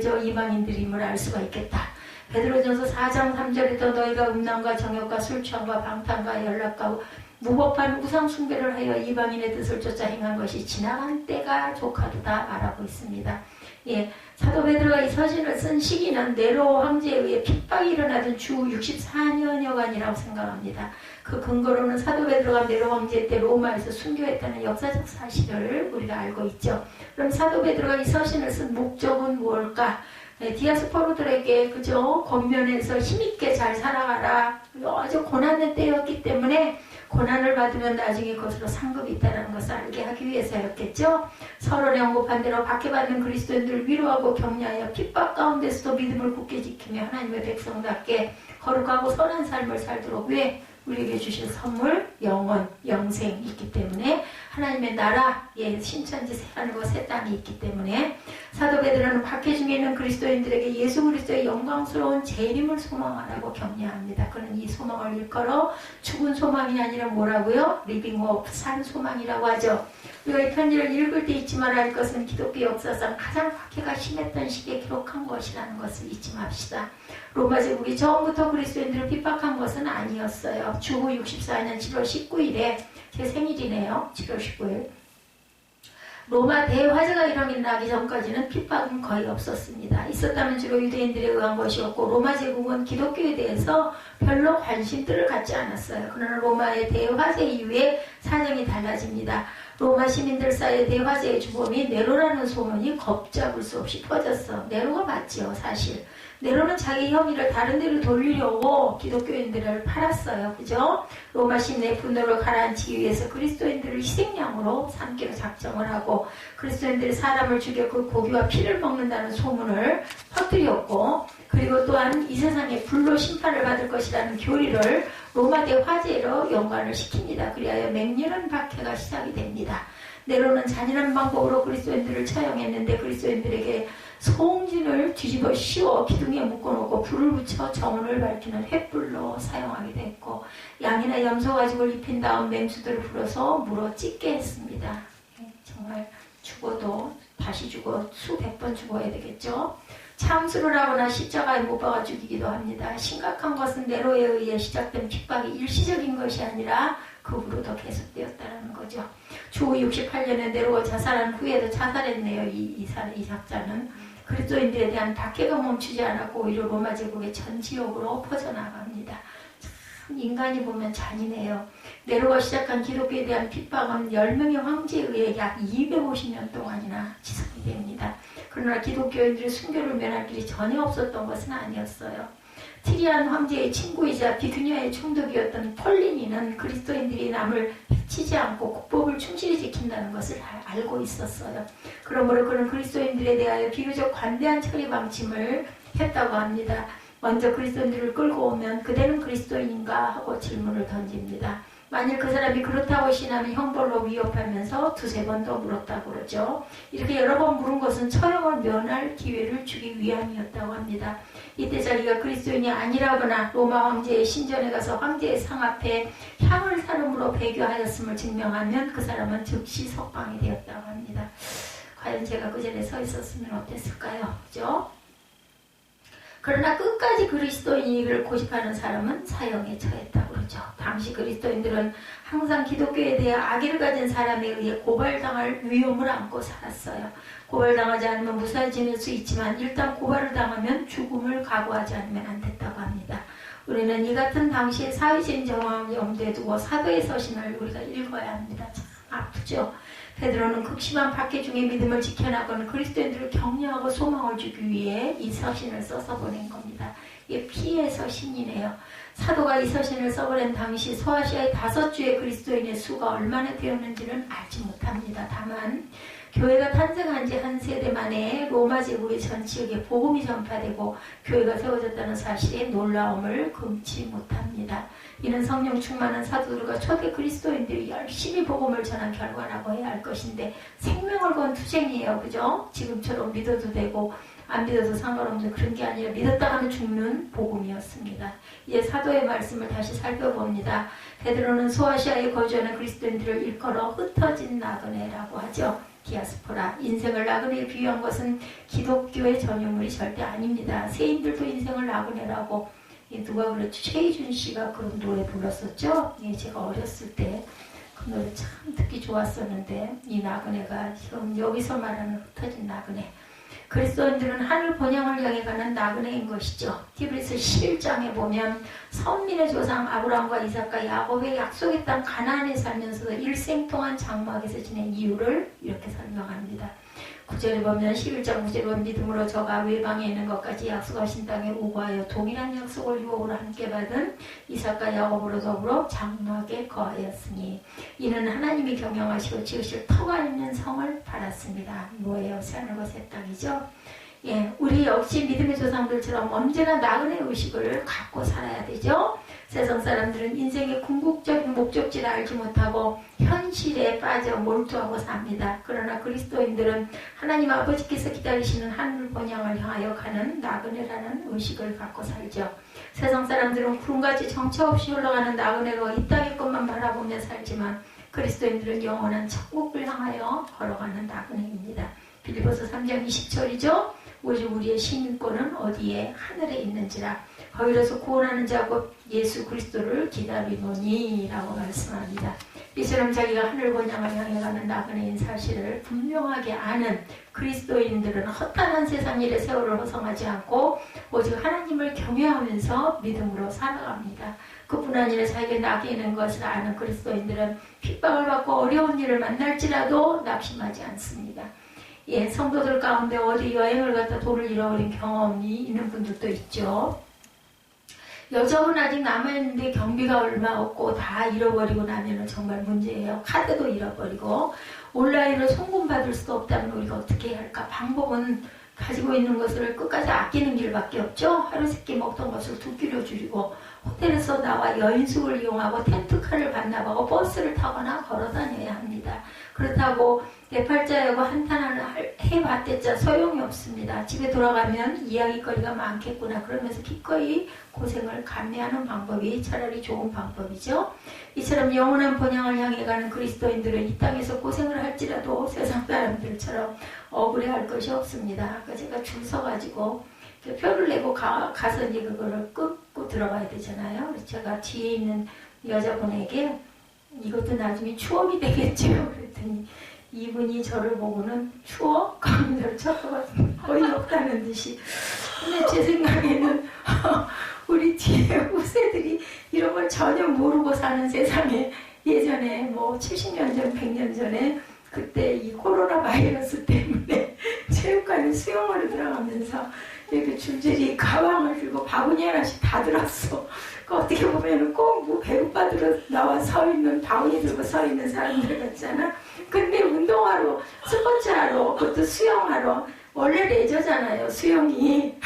저 이방인들임을 알 수가 있겠다. 베드로전서 4장 3절에도 너희가 음란과 정욕과 술취함과 방탕과 연락과 무법한 우상 숭배를 하여 이방인의 뜻을 쫓아 행한 것이 지나간 때가 조카도다 말하고 있습니다. 예, 사도 베드로가 이 서신을 쓴 시기는 네로 황제에 의해 핍박이 일어나던 주 64년여간이라고 생각합니다. 그 근거로는 사도 베드로가 네로 황제 때 로마에서 순교했다는 역사적 사실을 우리가 알고 있죠. 그럼 사도 베드로가 이 서신을 쓴 목적은 무엇일까? 네, 디아스포르들에게 그저 권면해서 힘있게 잘 살아가라. 아주 고난의 때였기 때문에 고난을 받으면 나중에 그것으로 상급이 있다는 것을 알게 하기 위해서였겠죠. 서론에 언급한 대로 박해받는 그리스도인들을 위로하고 격려하여 핍박 가운데서도 믿음을 굳게 지키며 하나님의 백성답게 거룩하고 선한 삶을 살도록 왜 우리에게 주신 선물, 영원, 영생 있기 때문에 하나님의 나라의 신천지 새하늘과 새 땅이 있기 때문에 사도 베드로는 박해 중에 있는 그리스도인들에게 예수 그리스도의 영광스러운 재림을 소망하라고 격려합니다. 그는 이 소망을 일컬어 죽은 소망이 아니라 뭐라고요? 리빙 호프, 산 소망이라고 하죠. 우리가 이 편지를 읽을 때 잊지 말아야 할 것은 기독교 역사상 가장 박해가 심했던 시기에 기록한 것이라는 것을 잊지 맙시다. 로마 제국이 처음부터 그리스도인들을 핍박한 것은 아니었어요. 주후 64년 7월 19일에 제 생일이네요. 7월 19일. 로마 대화재가 일어나기 전까지는 핍박은 거의 없었습니다. 있었다면 주로 유대인들에 의한 것이었고 로마 제국은 기독교에 대해서 별로 관심들을 갖지 않았어요. 그러나 로마의 대화재 이후에 사정이 달라집니다. 로마 시민들 사이에 대화재의 주범이 네로라는 소문이 걷잡을 수 없이 퍼졌어. 네로가 맞죠, 사실. 네로는 자기 혐의를 다른 데로 돌리려고 기독교인들을 팔았어요. 그죠? 로마 시민의 분노를 가라앉히기 위해서 그리스도인들을 희생양으로 삼기로 작정을 하고 그리스도인들이 사람을 죽여 그 고기와 피를 먹는다는 소문을 퍼뜨렸고 그리고 또한 이 세상에 불로 심판을 받을 것이라는 교리를 로마대 화재로 연관을 시킵니다. 그리하여 맹렬한 박해가 시작이 됩니다. 네로는 잔인한 방법으로 그리스도인들을 처형했는데 그리스도인들에게 송진을 뒤집어 씌워 기둥에 묶어놓고 불을 붙여 정원을 밝히는 횃불로 사용하게 됐고 양이나 염소 가죽을 입힌 다음 맹수들을 불어서 물어 찢게 했습니다. 정말 죽어도 다시 죽어 수백 번 죽어야 되겠죠. 참수를 하거나 십자가에 못 박아 죽이기도 합니다. 심각한 것은 네로에 의해 시작된 핍박이 일시적인 것이 아니라 그 후로도 계속되었다는 거죠. 주후 68년에 네로가 자살한 후에도 자살했네요. 이 작자는. 그리스도인들에 대한 박해가 멈추지 않았고 오히려 로마 제국의 전 지역으로 퍼져나갑니다. 참 인간이 보면 잔인해요. 네로가 시작한 기독교에 대한 핍박은 10명의 황제에 의해 약 250년 동안이나 지속이 됩니다. 그러나 기독교인들이 순교를 면할 길이 전혀 없었던 것은 아니었어요. 티리안 황제의 친구이자 비두니아의 총독이었던 폴리니는 그리스도인들이 남을 해치지 않고 국법을 충실히 지킨다는 것을 잘 알고 있었어요. 그러므로 그는 그리스도인들에 대하여 비교적 관대한 처리 방침을 했다고 합니다. 먼저 그리스도인들을 끌고 오면 그대는 그리스도인인가 하고 질문을 던집니다. 만일 그 사람이 그렇다고 신하면 형벌로 위협하면서 두세 번 더 물었다고 그러죠. 이렇게 여러 번 물은 것은 처형을 면할 기회를 주기 위함이었다고 합니다. 이때 자기가 그리스도인이 아니라거나 로마 황제의 신전에 가서 황제의 상 앞에 향을 사름으로 배교하였음을 증명하면 그 사람은 즉시 석방이 되었다고 합니다. 과연 제가 그 자리에 서 있었으면 어땠을까요? 그죠? 그러나 끝까지 그리스도인을 고집하는 사람은 사형에 처했다고 그러죠. 당시 그리스도인들은 항상 기독교에 대해 악의를 가진 사람에 의해 고발당할 위험을 안고 살았어요. 고발당하지 않으면 무사히 지낼 수 있지만 일단 고발을 당하면 죽음을 각오하지 않으면 안 됐다고 합니다. 우리는 이 같은 당시의 사회적인 정황을 염두에 두고 사도의 서신을 우리가 읽어야 합니다. 참 아프죠. 베드로는 극심한 박해 중에 믿음을 지켜나가는 그리스도인들을 격려하고 소망을 주기 위해 이 서신을 써서 보낸 겁니다. 이게 피의 서신이네요. 사도가 이 서신을 써보낸 당시 소아시아의 5주의 그리스도인의 수가 얼마나 되었는지는 알지 못합니다. 다만 교회가 탄생한 지 한 세대 만에 로마 제국의 전 지역에 복음이 전파되고 교회가 세워졌다는 사실에 놀라움을 금치 못합니다. 이는 성령 충만한 사도들과 초대 그리스도인들이 열심히 복음을 전한 결과라고 해야 할 것인데 생명을 건 투쟁이에요. 그죠? 지금처럼 믿어도 되고 안 믿어도 상관없는 그런 게 아니라 믿었다 하면 죽는 복음이었습니다. 이제 사도의 말씀을 다시 살펴봅니다. 베드로는 소아시아에 거주하는 그리스도인들을 일컬어 흩어진 나그네라고 하죠. 디아스포라. 인생을 나그네에 비유한 것은 기독교의 전유물이 절대 아닙니다. 세인들도 인생을 나그네라고 누가 그랬죠? 최희준 씨가 그런 노래 불렀었죠? 예, 제가 어렸을 때 그 노래 참 듣기 좋았었는데 이 나그네가 지금 여기서 말하는 흩어진 나그네. 그리스도인들은 하늘 본향을 향해 가는 나그네인 것이죠. 히브리서 11장에 보면 선민의 조상 아브라함과 이삭과 야곱의 약속의 땅 가나안에 살면서도 일생 동안 장막에서 지낸 이유를 이렇게 설명합니다. 9절에 보면 11장 9절에 보면 믿음으로 저가 외방에 있는 것까지 약속하신 땅에 오고하여 동일한 약속을 유업으로 함께 받은 이삭과 야곱으로 더불어 장막에 거하였으니 이는 하나님이 경영하시고 지으실 터가 있는 성을 받았습니다. 뭐예요? 새하늘과 새 땅이죠. 예, 우리 역시 믿음의 조상들처럼 언제나 나그네 의식을 갖고 살아야 되죠. 세상 사람들은 인생의 궁극적인 목적지를 알지 못하고 현실에 빠져 몰두하고 삽니다. 그러나 그리스도인들은 하나님 아버지께서 기다리시는 하늘 본향을 향하여 가는 나그네라는 의식을 갖고 살죠. 세상 사람들은 구름같이 정처 없이 흘러가는 나그네로 이 땅의 것만 바라보며 살지만 그리스도인들은 영원한 천국을 향하여 걸어가는 나그네입니다. 빌립보서 3장 20절이죠. 우리의 시민권은 어디에? 하늘에 있는지라 거기로서 구원하는 자 곧 예수 그리스도를 기다리노니 라고 말씀합니다. 이처럼 자기가 하늘 본향을 향해 가는 나그네인 사실을 분명하게 아는 그리스도인들은 헛단한 세상 일에 세월을 허성하지 않고 오직 하나님을 경외하면서 믿음으로 살아갑니다. 그뿐 아니라 자기가 낙에 있는 것을 아는 그리스도인들은 핍박을 받고 어려운 일을 만날지라도 낙심하지 않습니다. 예, 성도들 가운데 어디 여행을 갔다 돈을 잃어버린 경험이 있는 분들도 있죠. 여적은 아직 남아있는데 경비가 얼마 없고 다 잃어버리고 나면 정말 문제예요. 카드도 잃어버리고 온라인으로 송금받을 수도 없다면 우리가 어떻게 해야 할까? 방법은 가지고 있는 것을 끝까지 아끼는 길밖에 없죠. 하루 세끼 먹던 것을 2끼로 줄이고 호텔에서 나와 여인숙을 이용하고 텐트카를 반납하고 버스를 타거나 걸어 다녀야 합니다. 그렇다고 내 팔자하고 한탄을 해봤댔자 소용이 없습니다. 집에 돌아가면 이야기거리가 많겠구나 그러면서 기꺼이 고생을 감내하는 방법이 차라리 좋은 방법이죠. 이처럼 영원한 본향을 향해 가는 그리스도인들은 이 땅에서 고생을 할지라도 세상 사람들처럼 억울해할 것이 없습니다. 아까 제가 줄 서가지고 표를 내고 가서 이제 그거를 끊고 들어가야 되잖아요. 그래서 제가 뒤에 있는 여자분에게 이것도 나중에 추억이 되겠죠. 그랬더니 이분이 저를 보고는 추억? 그러면서 쳐다봤습니다. 거의 없다는 듯이. 근데 제 생각에는 우리 뒤에 후세들이 이런 걸 전혀 모르고 사는 세상에 예전에 뭐 70년 전, 100년 전에 그때 이 코로나 바이러스 때문에 체육관에 수영하러 들어가면서 이렇게 줄줄이 가방을 들고 바구니 하나씩 다 들었어. 그 어떻게 보면은 꼭 뭐 배고파들어 나와 서 있는 바구니 들고 서 있는 사람들 같잖아. 근데 운동하러, 스포츠하러, 그것도 수영하러 원래 레저잖아요. 수영이.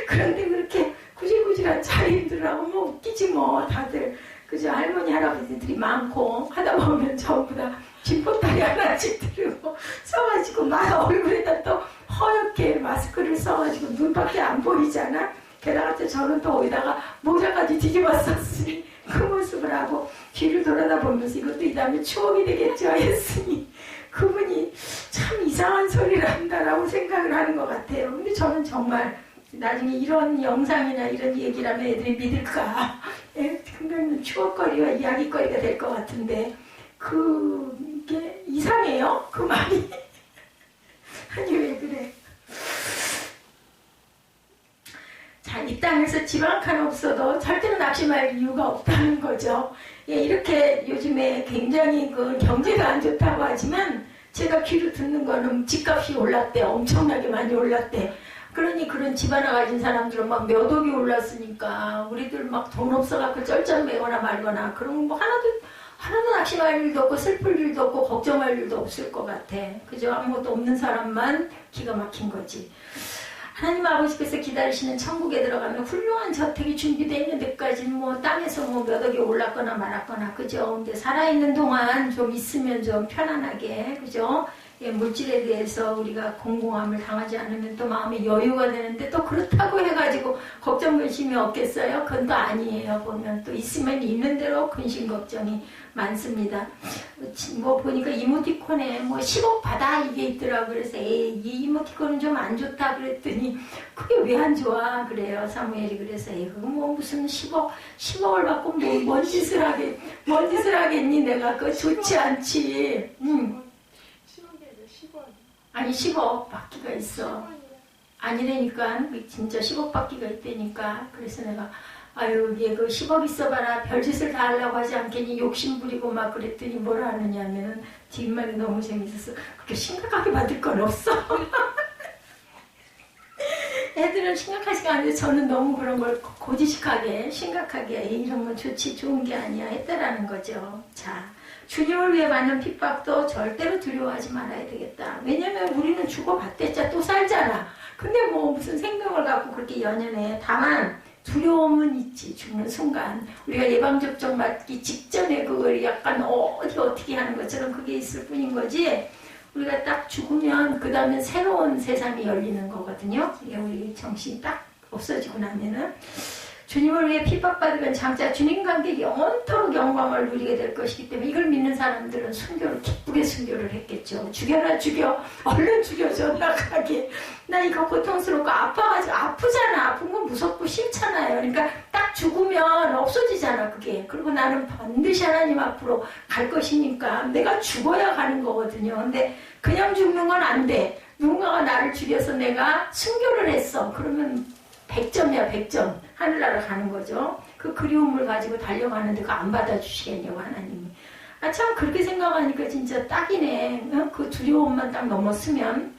그런데 그렇게 구질구질한 자리들하고 뭐 웃기지 뭐 다들. 그죠? 할머니 할아버지들이 많고 하다 보면 전부 다 쥐포다리 하나씩 들고 서가지고 막 얼굴에다 또 허옇게 마스크를 써가지고 눈밖에 안 보이잖아. 게다가 또 저는 또 거기다가 모자까지 뒤집었었으니 그 모습을 하고 뒤를 돌아다보면서 이것도 이 다음에 추억이 되겠죠 했으니 그분이 참 이상한 소리를 한다라고 생각을 하는 것 같아요. 근데 저는 정말 나중에 이런 영상이나 이런 얘기를 하면 애들이 믿을까? 굉장히 추억거리와 이야기거리가 될 것 같은데 그게 이상해요? 그 말이? 아니 왜 그래? 자, 이 땅에서 집 한 칸 없어도 절대로 낙심할 이유가 없다는 거죠. 예, 이렇게 요즘에 굉장히 그 경제가 안 좋다고 하지만 제가 귀로 듣는 거는 집값이 올랐대. 엄청나게 많이 올랐대. 그러니 그런 집 하나 가진 사람들은 막 몇 억이 올랐으니까 우리들 막 돈 없어갖고 쩔쩔매거나 말거나 그런 거 하나도 낙심할 일도 없고 슬플 일도 없고 걱정할 일도 없을 것 같아. 그죠? 아무것도 없는 사람만 기가 막힌 거지. 하나님 아버지께서 기다리시는 천국에 들어가면 훌륭한 저택이 준비되어 있는 데까지는 뭐 땅에서 뭐 몇 억이 올랐거나 말았거나 그죠? 근데 살아있는 동안 좀 있으면 좀 편안하게 그죠? 예, 물질에 대해서 우리가 공공함을 당하지 않으면 또 마음에 여유가 되는데 또 그렇다고 해가지고 걱정 근심이 없겠어요? 그건 또 아니에요. 보면 또 있으면 있는 대로 근심 걱정이 많습니다. 뭐 보니까 이모티콘에 뭐 10억 받아 이게 있더라고. 그래서 에이 이 이모티콘은 좀 안 좋다 그랬더니 그게 왜 안 좋아 그래요. 사무엘이. 그래서 에이 그거 뭐 무슨 10억을 받고 뭐 뭔 짓을 하겠니 내가 그거 좋지 않지. 아니 10억 받기가 있어. 아니라니까 진짜 10억 받기가 있다니까. 그래서 내가 아유 얘 그 10억 있어봐라 별짓을 다 하려고 하지 않겠니 욕심 부리고 막 그랬더니 뭐라 하느냐면은 뒷말이 너무 재밌었어. 그렇게 심각하게 받을 건 없어. 애들은 심각하지가 않은데 저는 너무 그런 걸 고지식하게 심각하게 이런 건 좋은 게 아니야 했다라는 거죠. 자, 주님을 위해 받는 핍박도 절대로 두려워하지 말아야 되겠다. 왜냐면 우리는 죽어봤댔자 또 살잖아. 근데 뭐 무슨 생명을 갖고 그렇게 연연해. 다만 두려움은 있지. 죽는 순간 우리가 예방접종 맞기 직전에 그걸 약간 어떻게 하는 것처럼 그게 있을 뿐인 거지. 우리가 딱 죽으면 그 다음에 새로운 세상이 열리는 거거든요. 우리 정신이 딱 없어지고 나면은 주님을 위해 핍박받으면 장차 주님 관계 영원토록 영광을 누리게 될 것이기 때문에 이걸 믿는 사람들은 순교를 기쁘게 순교를 했겠죠. 죽여라 죽여 얼른 죽여줘 나가게. 나 이거 고통스럽고 아파가지고 아프잖아. 아픈 건 무섭고 싫잖아요. 그러니까 딱 죽으면 없어지잖아 그게. 그리고 나는 반드시 하나님 앞으로 갈 것이니까 내가 죽어야 가는 거거든요. 근데 그냥 죽는 건 안 돼. 누군가가 나를 죽여서 내가 순교를 했어. 그러면 100점이야 100점. 하늘나라 가는 거죠. 그 그리움을 가지고 달려가는데 그 안 받아주시겠냐고 하나님이. 아 참 그렇게 생각하니까 진짜 딱이네. 그 두려움만 딱 넘었으면.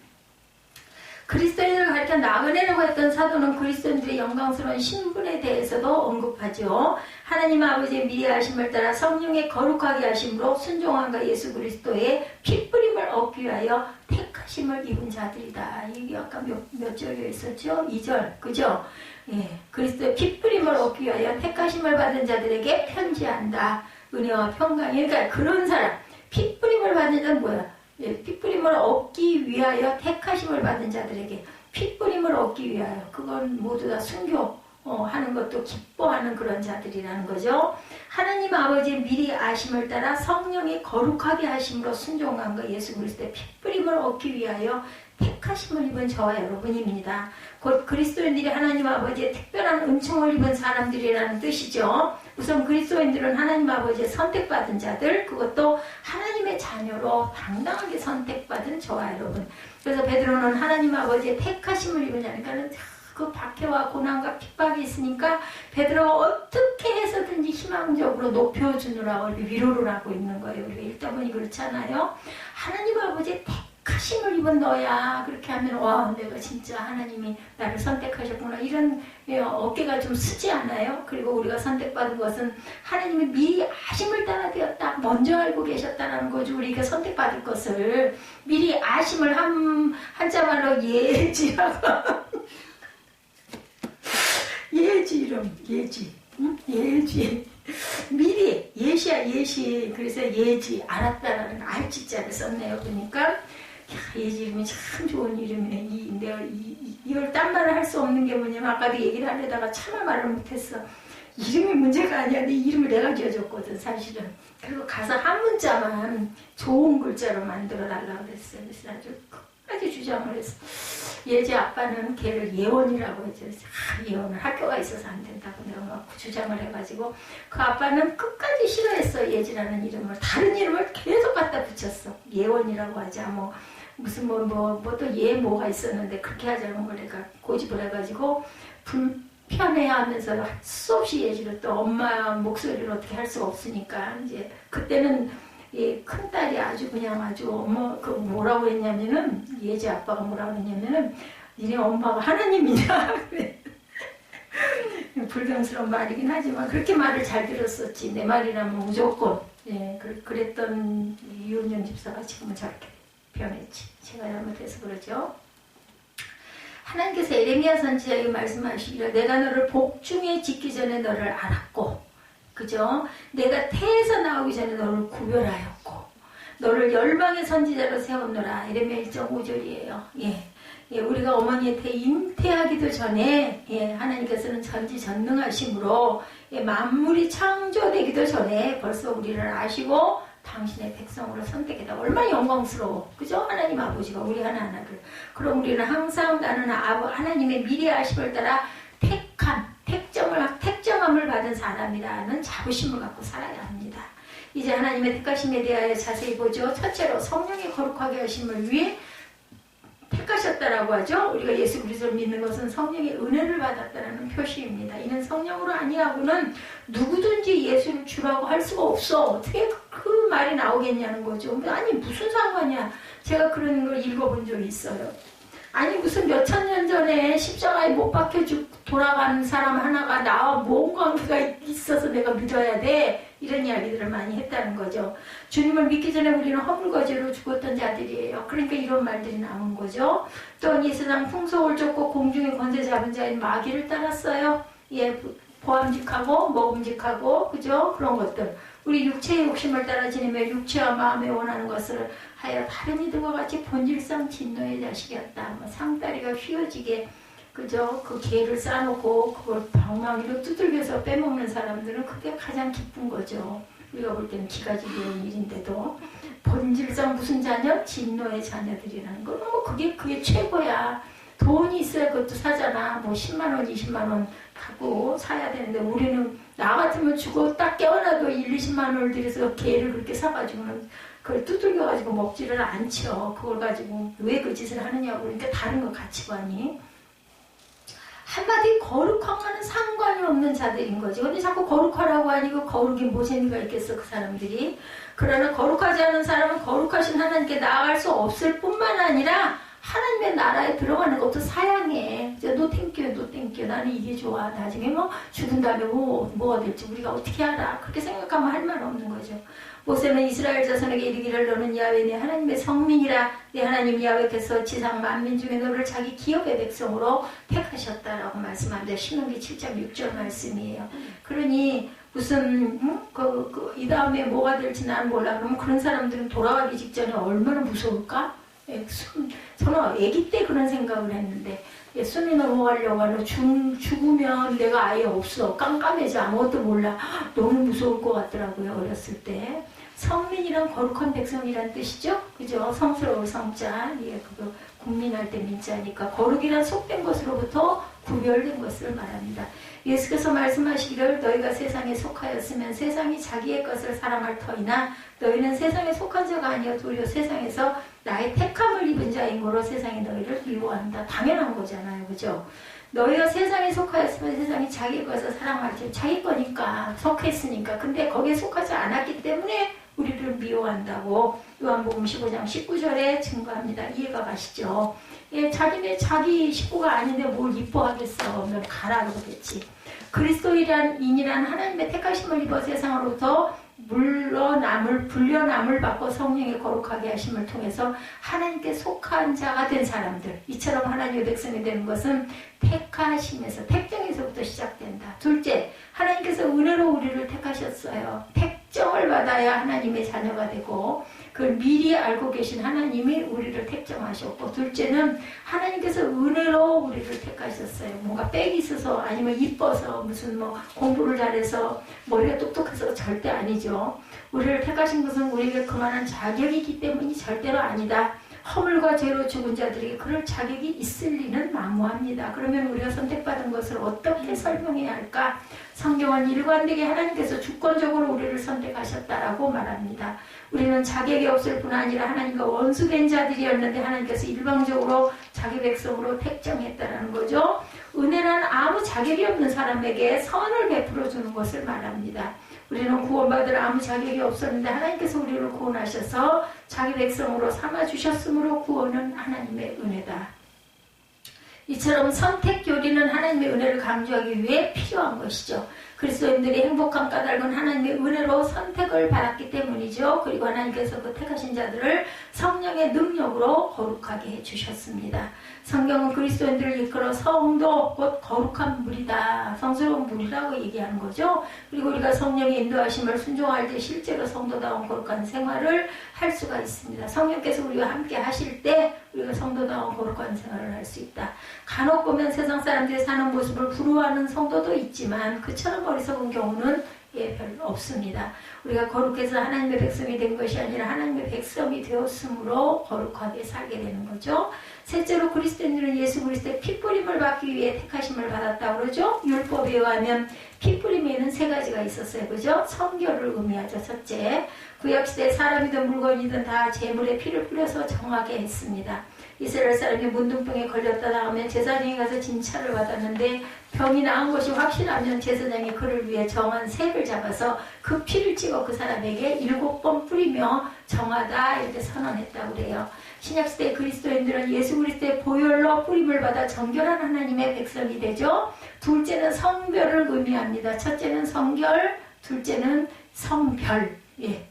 그리스도인을 가리켜 나그네라고 했던 사도는 그리스도인들의 영광스러운 신분에 대해서도 언급하죠. 하나님 아버지의 미리 하심을 따라 성령의 거룩하게 하심으로 순종함과 예수 그리스도의 핏뿌림을 얻기 위하여 택하심을 입은 자들이다. 이게 아까 몇 절에 있었죠? 2절. 그죠? 예. 그리스도의 핏뿌림을 얻기 위하여 택하심을 받은 자들에게 편지한다. 은혜와 평강이. 그러니까 그런 사람. 핏뿌림을 받는 자는 뭐야? 핏뿌림을 얻기 위하여 택하심을 받은 자들에게 핏뿌림을 얻기 위하여 그건 모두 다 순교 하는 것도 기뻐하는 그런 자들이라는 거죠. 하나님 아버지의 미리 아심을 따라 성령이 거룩하게 하심으로 순종함과 예수 그리스도의 핏뿌림을 얻기 위하여 택하심을 입은 저와 여러분입니다. 곧 그리스도인들이 하나님 아버지의 특별한 은총을 입은 사람들이라는 뜻이죠. 우선 그리스도인들은 하나님 아버지의 선택받은 자들, 그것도 하나님의 자녀로 당당하게 선택받은 저와 여러분. 그래서 베드로는 하나님 아버지의 택하심을 입은 자니까는 그 박해와 고난과 핍박이 있으니까 베드로가 어떻게 해서든지 희망적으로 높여주느라고 위로를 하고 있는 거예요. 우리가 읽다 보니 그렇잖아요. 하나님 아버지의 택하심을 입은 너야. 그렇게 하면 와 내가 진짜 하나님이 나를 선택하셨구나. 이런 어깨가 좀 쓰지 않아요? 그리고 우리가 선택받은 것은 하나님이 미리 아심을 따라 되었다. 먼저 알고 계셨다는 거죠. 우리가 선택받을 것을 미리 아심을 한자말로 예지라고 예지 이름 예지 응? 예지 미리 예시야 예시. 그래서 예지 알았다라는 알지자를 썼네요. 그러니까 예지 이름이 참 좋은 이름이네. 내가 이걸 딴 말을 할 수 없는 게 뭐냐면 아까도 얘기를 하려다가 차마 말을 못했어. 이름이 문제가 아니야. 내 이름을 내가 지어줬거든 사실은. 그리고 가서 한 문자만 좋은 글자로 만들어 달라고 그랬어. 그래서 아주 끝까지 주장을 했어. 예지 아빠는 걔를 예원이라고 했죠. 예원은 학교가 있어서 안 된다고 내가 막 주장을 해가지고 그 아빠는 끝까지 싫어했어. 예지라는 이름을. 다른 이름을 계속 갖다 붙였어. 예원이라고 하자. 무슨 또 뭐가 있었는데 그렇게 하자는 걸 내가 고집을 해가지고 불편해하면서 할 수 없이 예지를 또 엄마 목소리를 어떻게 할 수가 없으니까 이제 그때는 이 큰딸이 아주 뭐라고 했냐면은 예지 아빠가 뭐라고 했냐면은 니네 엄마가 하나님이냐. 불경스러운 말이긴 하지만 그렇게 말을 잘 들었었지. 내 말이라면 무조건. 예, 그랬던 이윤영 집사가 지금은 저렇게 변했지. 제가 잘못해서 그러죠. 하나님께서 에레미야 선지자에게 말씀하시기를 내가 너를 복중에 짓기 전에 너를 알았고 그죠? 내가 태에서 나오기 전에 너를 구별하였고 너를 열방의 선지자로 세웠노라. 에레미야 1.5절이에요. 예, 우리가 어머니의 태 잉태하기도 전에 하나님께서는 전지전능하심으로 만물이 창조되기도 전에 벌써 우리를 아시고 당신의 백성으로 선택했다. 얼마나 영광스러워. 그죠? 하나님 아버지가 우리 하나하나를. 그럼 우리는 항상 나는 하나님의 미리 아심을 따라 택정함을 받은 사람이라는 자부심을 갖고 살아야 합니다. 이제 하나님의 택하심에 대하여 자세히 보죠. 첫째로 성령의 거룩하게 하심을 위해 택하셨다라고 하죠. 우리가 예수 그리스도를 믿는 것은 성령의 은혜를 받았다는 표시입니다. 이는 성령으로 아니하고는 누구든지 예수를 주라고 할 수가 없어. 어떻게 그 말이 나오겠냐는 거죠. 아니 무슨 상관이야. 제가 그런 걸 읽어본 적이 있어요. 아니 무슨 몇천 년 전에 십자가에 못 박혀 돌아간 사람 하나가 나와 뭔 관계가 있어서 내가 믿어야 돼. 이런 이야기들을 많이 했다는 거죠. 주님을 믿기 전에 우리는 허물거지로 죽었던 자들이에요. 그러니까 이런 말들이 나온 거죠. 또한 이 세상 풍속을 쫓고 공중의 권세 잡은 자인 마귀를 따랐어요. 예, 보암직하고 먹음직하고 그죠? 그런 것들. 우리 육체의 욕심을 따라 지내며 육체와 마음에 원하는 것을 하여 다른 이들과 같이 본질상 진노의 자식이었다. 상다리가 휘어지게 그죠? 그 개를 쌓아놓고 그걸 방망이로 두들겨서 빼먹는 사람들은 그게 가장 기쁜 거죠. 우리가 볼 때는 기가 지겨운 일인데도 본질상 무슨 자녀? 진노의 자녀들이라는 거. 뭐 그게 최고야. 돈이 있어야 그것도 사잖아. 뭐 10만 원, 20만 원 갖고 사야 되는데 우리는 나 같으면 주고 딱 깨어나도 1, 20만 원을 들여서 개를 그렇게 사가지고는 그걸 두들겨가지고 먹지를 않죠. 그걸 가지고 왜 그 짓을 하느냐고. 그러니까 다른 거 가치관이. 한마디 거룩함과는 상관이 없는 자들인 거지. 근데 자꾸 거룩하라고 하니까 거룩이 뭐 재미가 있겠어 그 사람들이. 그러나 거룩하지 않은 사람은 거룩하신 하나님께 나아갈 수 없을 뿐만 아니라 하나님의 나라에 들어가는 것도 사양해. 노 땡큐. 나는 이게 좋아. 나중에 뭐 죽은 다음에 뭐가 될지 우리가 어떻게 알아. 그렇게 생각하면 할 말 없는 거죠. 모세는 이스라엘 자손에게 이르기를 너는 야훼 내 하나님의 성민이라. 내 하나님 야훼께서 지상 만민 중에 너를 자기 기업의 백성으로 택하셨다라고 말씀합니다. 신명기 7장 6절 말씀이에요. 그러니 무슨 이 다음에 뭐가 될지 난 몰라. 그러면 그런 사람들은 돌아가기 직전에 얼마나 무서울까? 저는 아기 때 그런 생각을 했는데 숨이 넘어가려고 하면 죽으면 내가 아예 없어. 깜깜해져. 아무것도 몰라. 너무 무서울 것 같더라고요. 어렸을 때. 성민이란 거룩한 백성이란 뜻이죠. 그죠? 성스러울 성자. 예, 그거 국민할 때 민자니까 거룩이란 속된 것으로부터 구별된 것을 말합니다. 예수께서 말씀하시기를 너희가 세상에 속하였으면 세상이 자기의 것을 사랑할 터이나 너희는 세상에 속한 자가 아니여 도리어 세상에서 나의 택함을 입은 자이므로 세상이 너희를 미워한다. 당연한 거잖아요. 그죠? 너희가 세상에 속하였으면 세상이 자기 것을 사랑할 때 자기 거니까 속했으니까. 근데 거기에 속하지 않았기 때문에 우리를 미워한다고 요한복음 15장 19절에 증거합니다. 이해가 가시죠? 예, 자기네 자기 식구가 아닌데 뭘 이뻐하겠어. 면 가라 그러겠지. 그리스도인이란 하나님의 택하심을 입어 세상으로부터 불려남을 받고 성령의 거룩하게 하심을 통해서 하나님께 속한 자가 된 사람들. 이처럼 하나님의 백성이 되는 것은 택하심에서, 택정에서부터 시작된다. 둘째, 하나님께서 은혜로 우리를 택하셨어요. 택정을 받아야 하나님의 자녀가 되고 그걸 미리 알고 계신 하나님이 우리를 택정하셨고, 둘째는 하나님께서 은혜로 우리를 택하셨어요. 뭔가 빽이 있어서 아니면 이뻐서 무슨 뭐 공부를 잘해서 머리가 똑똑해서 절대 아니죠. 우리를 택하신 것은 우리에게 그만한 자격이 있기 때문이 절대로 아니다. 허물과 죄로 죽은 자들에게 그럴 자격이 있을 리는 만무합니다. 그러면 우리가 선택받은 것을 어떻게 설명해야 할까? 성경은 일관되게 하나님께서 주권적으로 우리를 선택하셨다라고 말합니다. 우리는 자격이 없을 뿐 아니라 하나님과 원수된 자들이었는데 하나님께서 일방적으로 자기 백성으로 택정했다는 거죠. 은혜란 아무 자격이 없는 사람에게 선을 베풀어 주는 것을 말합니다. 우리는 구원받을 아무 자격이 없었는데 하나님께서 우리를 구원하셔서 자기 백성으로 삼아주셨으므로 구원은 하나님의 은혜다. 이처럼 선택 교리는 하나님의 은혜를 강조하기 위해 필요한 것이죠. 그리스도인들이 행복한 까닭은 하나님의 은혜로 선택을 받았기 때문이죠. 그리고 하나님께서 그 택하신 자들을 성령의 능력으로 거룩하게 해주셨습니다. 성경은 그리스도인들을 이끌어 성도 곧 거룩한 물이다. 성스러운 물이라고 얘기하는 거죠. 그리고 우리가 성령의 인도하심을 순종할 때 실제로 성도다운 거룩한 생활을 할 수가 있습니다. 성령께서 우리와 함께 하실 때 우리가 성도다운 거룩한 생활을 할 수 있다. 간혹 보면 세상 사람들이 사는 모습을 부러워하는 성도도 있지만 그처럼 어리석은 경우는 별로 없습니다. 우리가 거룩해서 하나님의 백성이 된 것이 아니라 하나님의 백성이 되었으므로 거룩하게 살게 되는 거죠. 셋째로 그리스도인들은 예수 그리스도의 피뿌림을 받기 위해 택하심을 받았다고 그러죠. 율법에 의하면 피 뿌림에는 세 가지가 있었어요. 그죠? 성결을 의미하죠. 첫째, 구약시대 사람이든 물건이든 다 제물에 피를 뿌려서 정하게 했습니다. 이스라엘 사람이 문둥병에 걸렸다 하면 제사장이 가서 진찰을 받았는데 병이 나은 것이 확실하면 제사장이 그를 위해 정한 새를 잡아서 그 피를 찍어 그 사람에게 7번 뿌리며 정하다 이렇게 선언했다고 그래요. 신약시대 그리스도인들은 예수 그리스도의 보혈로 뿌림을 받아 정결한 하나님의 백성이 되죠. 둘째는 성별을 의미합니다. 첫째는 성결, 둘째는 성별. 예.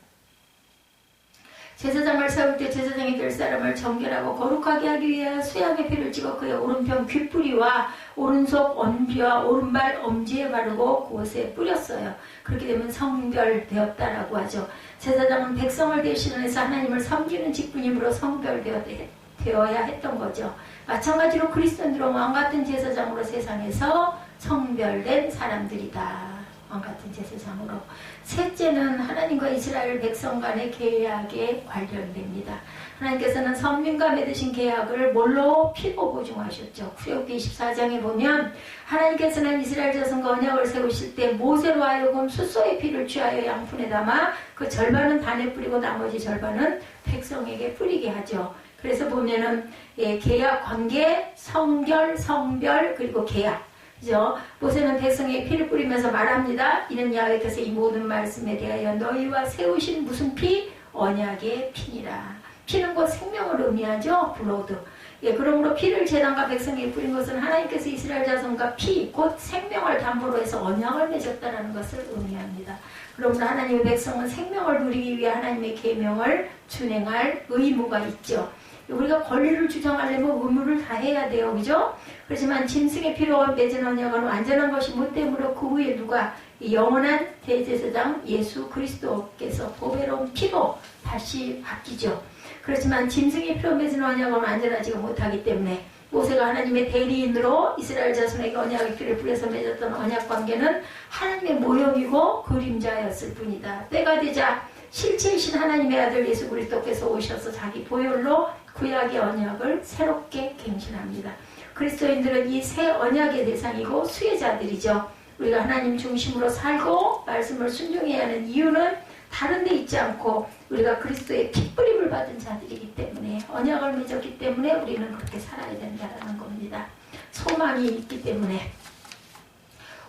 제사장을 세울 때 제사장이 될 사람을 정결하고 거룩하게 하기 위해 수양의 피를 찍어 그의 오른편 귓뿌리와 오른손 언비와 오른발 엄지에 바르고 그곳에 뿌렸어요. 그렇게 되면 성별되었다라고 하죠. 제사장은 백성을 대신해서 하나님을 섬기는 직분이므로 성별되어야 했던 거죠. 마찬가지로 그리스도인들은 왕같은 제사장으로 세상에서 성별된 사람들이다. 왕같은 제사장으로. 셋째는 하나님과 이스라엘 백성 간의 계약에 관련됩니다. 하나님께서는 선민과 맺으신 계약을 뭘로? 피로 보증하셨죠. 출애굽기 24장에 보면 하나님께서는 이스라엘 자손과 언약을 세우실 때 모세로 하여금 숫소의 피를 취하여 양푼에 담아 그 절반은 단에 뿌리고 나머지 절반은 백성에게 뿌리게 하죠. 그래서 보면은 계약 관계, 성결, 성별 그리고 계약. 그죠? 모세는 백성에게 피를 뿌리면서 말합니다. 이는 야훼께서 이 모든 말씀에 대하여 너희와 세우신 무슨 피? 언약의 피니라. 피는 곧 생명을 의미하죠. 블로드. 예, 그러므로 피를 제단과 백성에게 뿌린 것은 하나님께서 이스라엘 자손과 피, 곧 생명을 담보로 해서 언약을 맺었다는 것을 의미합니다. 그러므로 하나님의 백성은 생명을 누리기 위해 하나님의 계명을 준행할 의무가 있죠. 우리가 권리를 주장하려면 의무를 다 해야 돼요. 그죠? 그렇지만 짐승의 피로 맺은 언약은 완전한 것이 못 되므로 그 후에 누가 영원한 대제사장 예수 그리스도께서 보배로운 피로 다시 바뀌죠. 그렇지만 짐승의 피로 맺은 언약은 완전하지 못하기 때문에 모세가 하나님의 대리인으로 이스라엘 자손에게 언약의 피를 뿌려서 맺었던 언약 관계는 하나님의 모형이고 그림자였을 뿐이다. 때가 되자 실체이신 하나님의 아들 예수 그리스도께서 오셔서 자기 보혈로 구약의 언약을 새롭게 갱신합니다. 그리스도인들은 이 새 언약의 대상이고 수혜자들이죠. 우리가 하나님 중심으로 살고 말씀을 순종해야 하는 이유는 다른 데 있지 않고 우리가 그리스도의 핏뿌림을 받은 자들이기 때문에 언약을 맺었기 때문에 우리는 그렇게 살아야 된다는 겁니다. 소망이 있기 때문에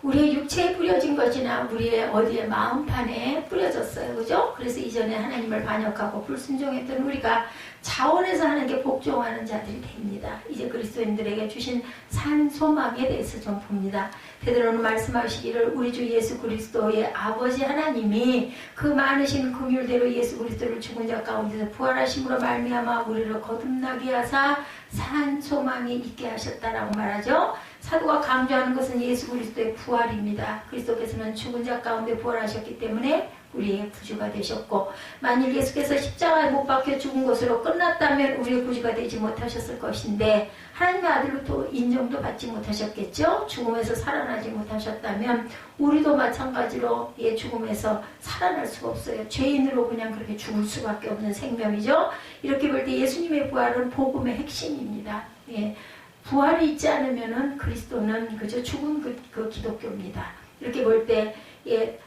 우리의 육체에 뿌려진 것이나 우리의 어디에 마음판에 뿌려졌어요. 그죠? 그래서 이전에 하나님을 반역하고 불순종했던 우리가 자원해서 하나님께 복종하는 자들이 됩니다. 이제 그리스도인들에게 주신 산 소망에 대해서 좀 봅니다. 베드로는 말씀하시기를 우리 주 예수 그리스도의 아버지 하나님이 그 많으신 긍휼대로 예수 그리스도를 죽은 자 가운데서 부활하심으로 말미암아 우리를 거듭나게 하사 산 소망이 있게 하셨다라고 말하죠. 사도가 강조하는 것은 예수 그리스도의 부활입니다. 그리스도께서는 죽은 자 가운데 부활하셨기 때문에 우리의 구주가 되셨고 만일 예수께서 십자가에 못 박혀 죽은 것으로 끝났다면 우리의 구주가 되지 못하셨을 것인데 하나님의 아들로 인정도 받지 못하셨겠죠. 죽음에서 살아나지 못하셨다면 우리도 마찬가지로 죽음에서 살아날 수가 없어요. 죄인으로 그냥 그렇게 죽을 수밖에 없는 생명이죠. 이렇게 볼 때 예수님의 부활은 복음의 핵심입니다. 예. 부활이 있지 않으면은 그리스도는 그저 죽은 그 기독교입니다. 이렇게 볼 때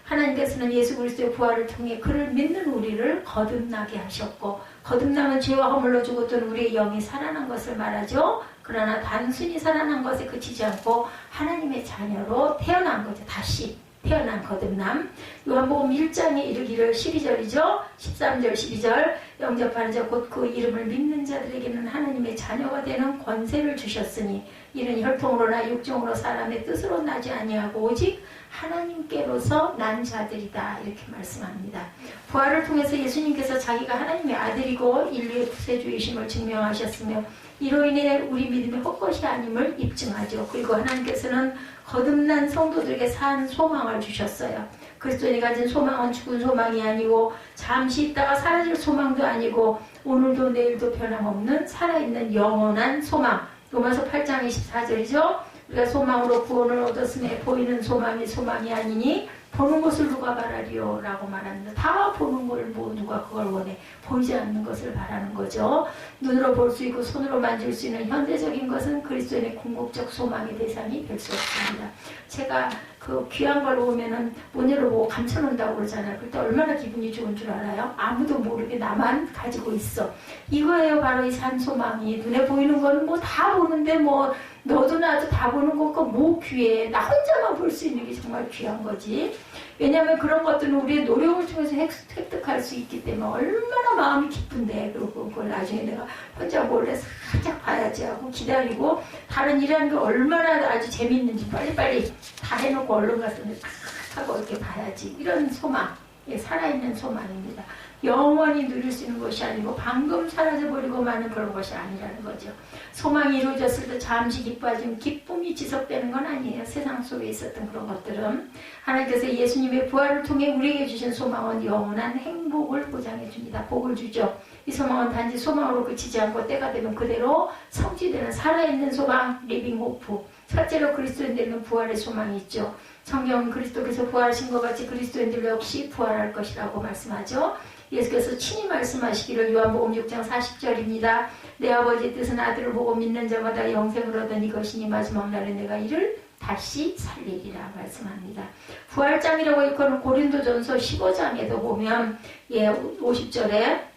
하나님께서는 예수 그리스도의 부활을 통해 그를 믿는 우리를 거듭나게 하셨고 거듭나면 죄와 허물로 죽었던 우리의 영이 살아난 것을 말하죠. 그러나 단순히 살아난 것에 그치지 않고 하나님의 자녀로 태어난 거죠. 다시 태어난 거듭남. 요한복음 1장에 이르기를 12절이죠. 13절 12절 영접하는 자 곧 그 이름을 믿는 자들에게는 하나님의 자녀가 되는 권세를 주셨으니 이는 혈통으로나 육종으로 사람의 뜻으로 나지 아니하고 오직 하나님께로서 난 자들이다. 이렇게 말씀합니다. 부활을 통해서 예수님께서 자기가 하나님의 아들이고 인류의 구세주이심을 증명하셨으며 이로 인해 우리 믿음의 헛것이 아님을 입증하죠. 그리고 하나님께서는 거듭난 성도들에게 산 소망을 주셨어요. 그리스도인이 가진 소망은 죽은 소망이 아니고 잠시 있다가 사라질 소망도 아니고 오늘도 내일도 변함없는 살아있는 영원한 소망. 로마서 8장 24절이죠. 우리가 소망으로 구원을 얻었음에 보이는 소망이 소망이 아니니 보는 것을 누가 바라리요? 라고 말합니다. 다 보는 걸 뭐 누가 그걸 원해? 보이지 않는 것을 바라는 거죠. 눈으로 볼 수 있고 손으로 만질 수 있는 현대적인 것은 그리스도인의 궁극적 소망의 대상이 될 수 없습니다. 제가 그 귀한 걸 오면은 못 열어보고 감춰놓는다고 그러잖아요. 그때 얼마나 기분이 좋은 줄 알아요? 아무도 모르게 나만 가지고 있어. 이거예요. 바로 이 산소망이. 눈에 보이는 거는 뭐 다 보는데 뭐 너도 나도 다 보는 거고 뭐 귀해. 나 혼자만 볼 수 있는 게 정말 귀한 거지. 왜냐하면 그런 것들은 우리의 노력을 통해서 획득할 수 있기 때문에 얼마나 마음이 기쁜데. 그리고 그걸 나중에 내가 혼자 몰래 살짝 봐야지 하고 기다리고 다른 일하는 게 얼마나 아주 재밌는지 빨리빨리 다 해놓고 얼른 가서 탁 하고 이렇게 봐야지. 이런 소망, 살아있는 소망입니다. 영원히 누릴 수 있는 것이 아니고 방금 사라져버리고 마는 그런 것이 아니라는 거죠. 소망이 이루어졌을 때 잠시 기뻐하지만 기쁨이 지속되는 건 아니에요. 세상 속에 있었던 그런 것들은 하나님께서 예수님의 부활을 통해 우리에게 주신 소망은 영원한 행복을 보장해 줍니다. 복을 주죠. 이 소망은 단지 소망으로 그치지 않고 때가 되면 그대로 성취되는 살아있는 소망, 리빙 호프. 첫째로 그리스도인들은 부활의 소망이 있죠. 성경은 그리스도께서 부활하신 것 같이 그리스도인들 역시 부활할 것이라고 말씀하죠. 예수께서 친히 말씀하시기를 요한복음 6장 40절입니다. 내 아버지의 뜻은 아들을 보고 믿는 자마다 영생을 얻은 이것이니 마지막 날에 내가 이를 다시 살리리라 말씀합니다. 부활장이라고 일컫는 고린도전서 15장에도 보면 50절에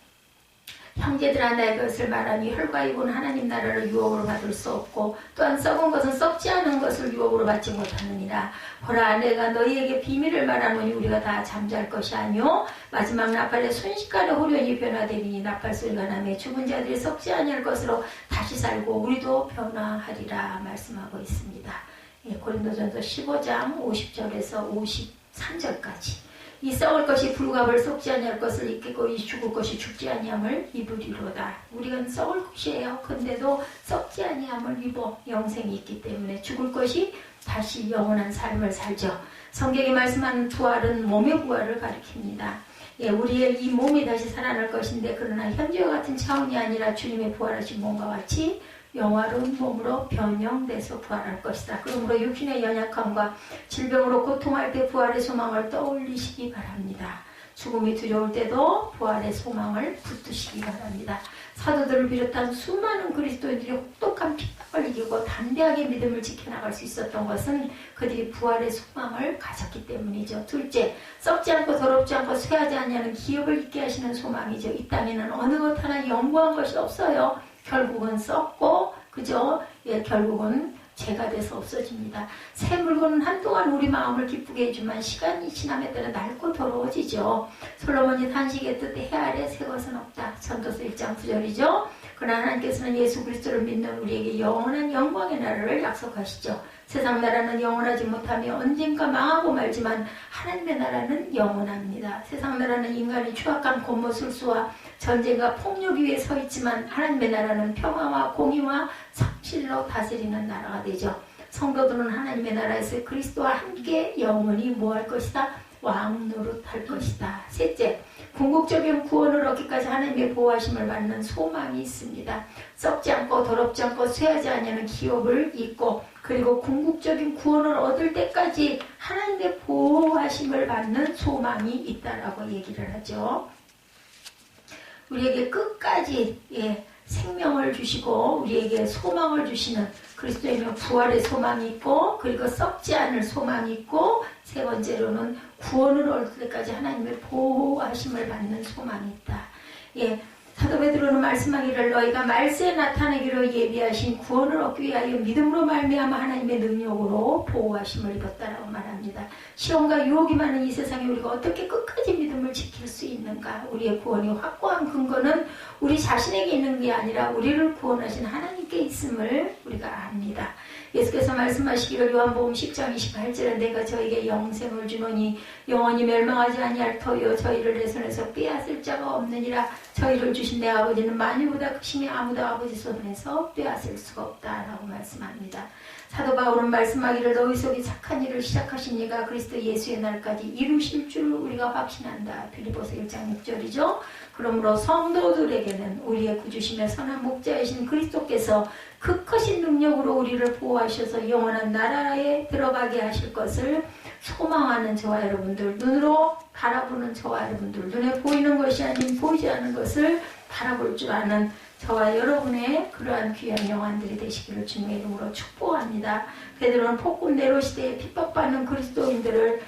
형제들아 내 것을 말하니 혈과 입은 하나님 나라를 유업으로 받을 수 없고 또한 썩은 것은 썩지 않은 것을 유업으로 받지 못하느니라. 보라 내가 너희에게 비밀을 말하노니 우리가 다 잠잘 것이 아니오 마지막 나팔에 순식간에 호련히 변화되리니 나팔 소리가 나며 죽은 자들이 썩지 아니할 것으로 다시 살고 우리도 변화하리라 말씀하고 있습니다. 고린도전서 15장 50절에서 53절까지 이 썩을 것이 불갑을 썩지 아니할 것을 입겠고 이 죽을 것이 죽지 아니함을 입으리로다. 우리가 썩을 것이에요. 근데도 썩지 아니함을 입어 영생이 있기 때문에 죽을 것이 다시 영원한 삶을 살죠. 성경이 말씀하는 부활은 몸의 부활을 가리킵니다. 우리의 이 몸이 다시 살아날 것인데 그러나 현재와 같은 차원이 아니라 주님의 부활하신 몸과 같이 영화로운 몸으로 변형돼서 부활할 것이다. 그러므로 육신의 연약함과 질병으로 고통할 때 부활의 소망을 떠올리시기 바랍니다. 죽음이 두려울 때도 부활의 소망을 붙드시기 바랍니다. 사도들을 비롯한 수많은 그리스도인들이 혹독한 핍박을 이기고 담대하게 믿음을 지켜나갈 수 있었던 것은 그들이 부활의 소망을 가졌기 때문이죠. 둘째, 썩지 않고 더럽지 않고 쇠하지 않냐는 기업을 잊게 하시는 소망이죠. 이 땅에는 어느 것 하나 영구한 것이 없어요. 결국은 썩고 그죠? 결국은 죄가 돼서 없어집니다. 새 물건은 한동안 우리 마음을 기쁘게 해주만 시간이 지남에 따라 낡고 더러워지죠. 솔로몬이 탄식의 뜻 해 아래 새 것은 없다. 전도서 1장 9절이죠. 그러나 하나님께서는 예수 그리스도를 믿는 우리에게 영원한 영광의 나라를 약속하시죠. 세상 나라는 영원하지 못하며 언젠가 망하고 말지만 하나님의 나라는 영원합니다. 세상 나라는 인간이 추악한 곤모술수와 전쟁과 폭력 위에 서 있지만 하나님의 나라는 평화와 공의와 성실로 다스리는 나라가 되죠. 성도들은 하나님의 나라에서 그리스도와 함께 영원히 뭐 할 것이다? 왕 노릇할 것이다. 셋째, 궁극적인 구원을 얻기까지 하나님의 보호하심을 받는 소망이 있습니다. 썩지 않고 더럽지 않고 쇠하지 아니하는 기업을 잊고 그리고 궁극적인 구원을 얻을 때까지 하나님의 보호하심을 받는 소망이 있다라고 얘기를 하죠. 우리에게 끝까지 생명을 주시고 우리에게 소망을 주시는 그리스도의 부활의 소망이 있고 그리고 썩지 않을 소망이 있고 세 번째로는 구원을 얻을 때까지 하나님의 보호하심을 받는 소망이 있다. 사도 베드로는 말씀하기를 너희가 말세에 나타나기로 예비하신 구원을 얻기 위하여 믿음으로 말미암아 하나님의 능력으로 보호하심을 입었다라고 말합니다. 시험과 유혹이 많은 이 세상에 우리가 어떻게 끝까지 믿음을 지킬 수 있는가? 우리의 구원이 확고한 근거는 우리 자신에게 있는 게 아니라 우리를 구원하신 하나님께 있음을 우리가 압니다. 예수께서 말씀하시기를 요한복음 10장 28절에 내가 저에게 영생을 주노니 영원히 멸망하지 아니할 터요 저희를 내 손에서 빼앗을 자가 없느니라. 저희를 주신 내 아버지는 만유보다 크심이 아무도 아버지 손에서 빼앗을 수가 없다라고 말씀합니다. 사도 바울은 말씀하기를 너희 속에 착한 일을 시작하신 이가 그리스도 예수의 날까지 이루실 줄 우리가 확신한다. 빌립보서 1장 6절이죠. 그러므로 성도들에게는 우리의 구주시며 선한 목자이신 그리스도께서 그 크신 능력으로 우리를 보호하셔서 영원한 나라에 들어가게 하실 것을 소망하는 저와 여러분들, 눈으로 바라보는 저와 여러분들, 눈에 보이는 것이 아닌 보이지 않는 것을 바라볼 줄 아는 저와 여러분의 그러한 귀한 영혼들이 되시기를 주님의 이름으로 축복합니다. 베드로는 폭군 네로 시대에 핍박받는 그리스도인들을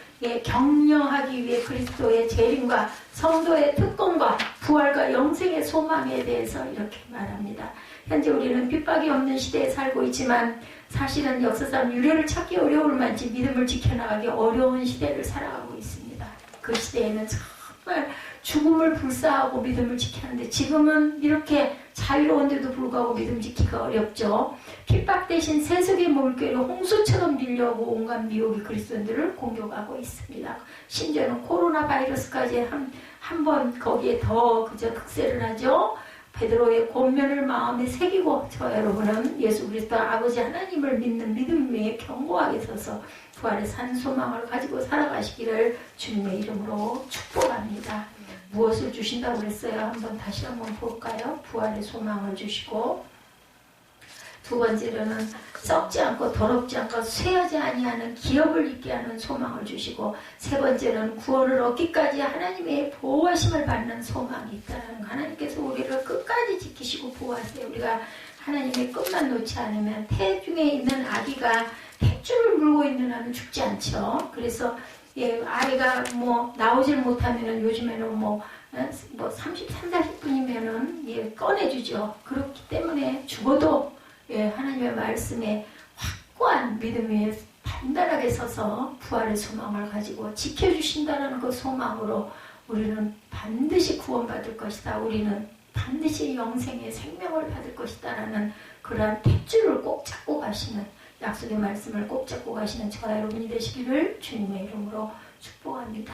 격려하기 위해 그리스도의 재림과 성도의 특권과 부활과 영생의 소망에 대해서 이렇게 말합니다. 현재 우리는 핍박이 없는 시대에 살고 있지만 사실은 역사상 유래를 찾기 어려울 만치 믿음을 지켜나가기 어려운 시대를 살아가고 있습니다. 그 시대에는 정말 죽음을 불사하고 믿음을 지켰는데 지금은 이렇게 자유로운데도 불구하고 믿음 지키기가 어렵죠. 핍박 대신 세속의 물결이 홍수처럼 밀려오고 온갖 미혹이 그리스도인들을 공격하고 있습니다. 심지어는 코로나 바이러스까지 한 번 거기에 더 그저 극세를 하죠. 베드로의 권면을 마음에 새기고 저 여러분은 예수 그리스도 아버지 하나님을 믿는 믿음 위에 견고하게 서서 부활의 산 소망을 가지고 살아가시기를 주님의 이름으로 축복합니다. 무엇을 주신다고 그랬어요? 다시 한번 볼까요? 부활의 소망을 주시고, 두 번째로는 썩지 않고 더럽지 않고 쇠하지 아니하는 기업을 있게 하는 소망을 주시고, 세 번째는 구원을 얻기까지 하나님의 보호하심을 받는 소망이 있다는 거. 하나님께서 우리를 끝까지 지키시고 보호하세요. 우리가 하나님의 끝만 놓지 않으면 태중에 있는 아기가 탯줄을 물고 있는 한은 죽지 않죠. 그래서 아이가 나오질 못하면은 요즘에는 33, 40분이면은 꺼내주죠. 그렇기 때문에 죽어도 하나님의 말씀에 확고한 믿음 위에 단단하게 서서 부활의 소망을 가지고 지켜주신다는 그 소망으로 우리는 반드시 구원받을 것이다. 우리는 반드시 영생의 생명을 받을 것이다. 라는 그러한 탯줄을 꼭 잡고 가시는, 약속의 말씀을 꼭 잡고 가시는 저와 여러분이 되시기를 주님의 이름으로 축복합니다.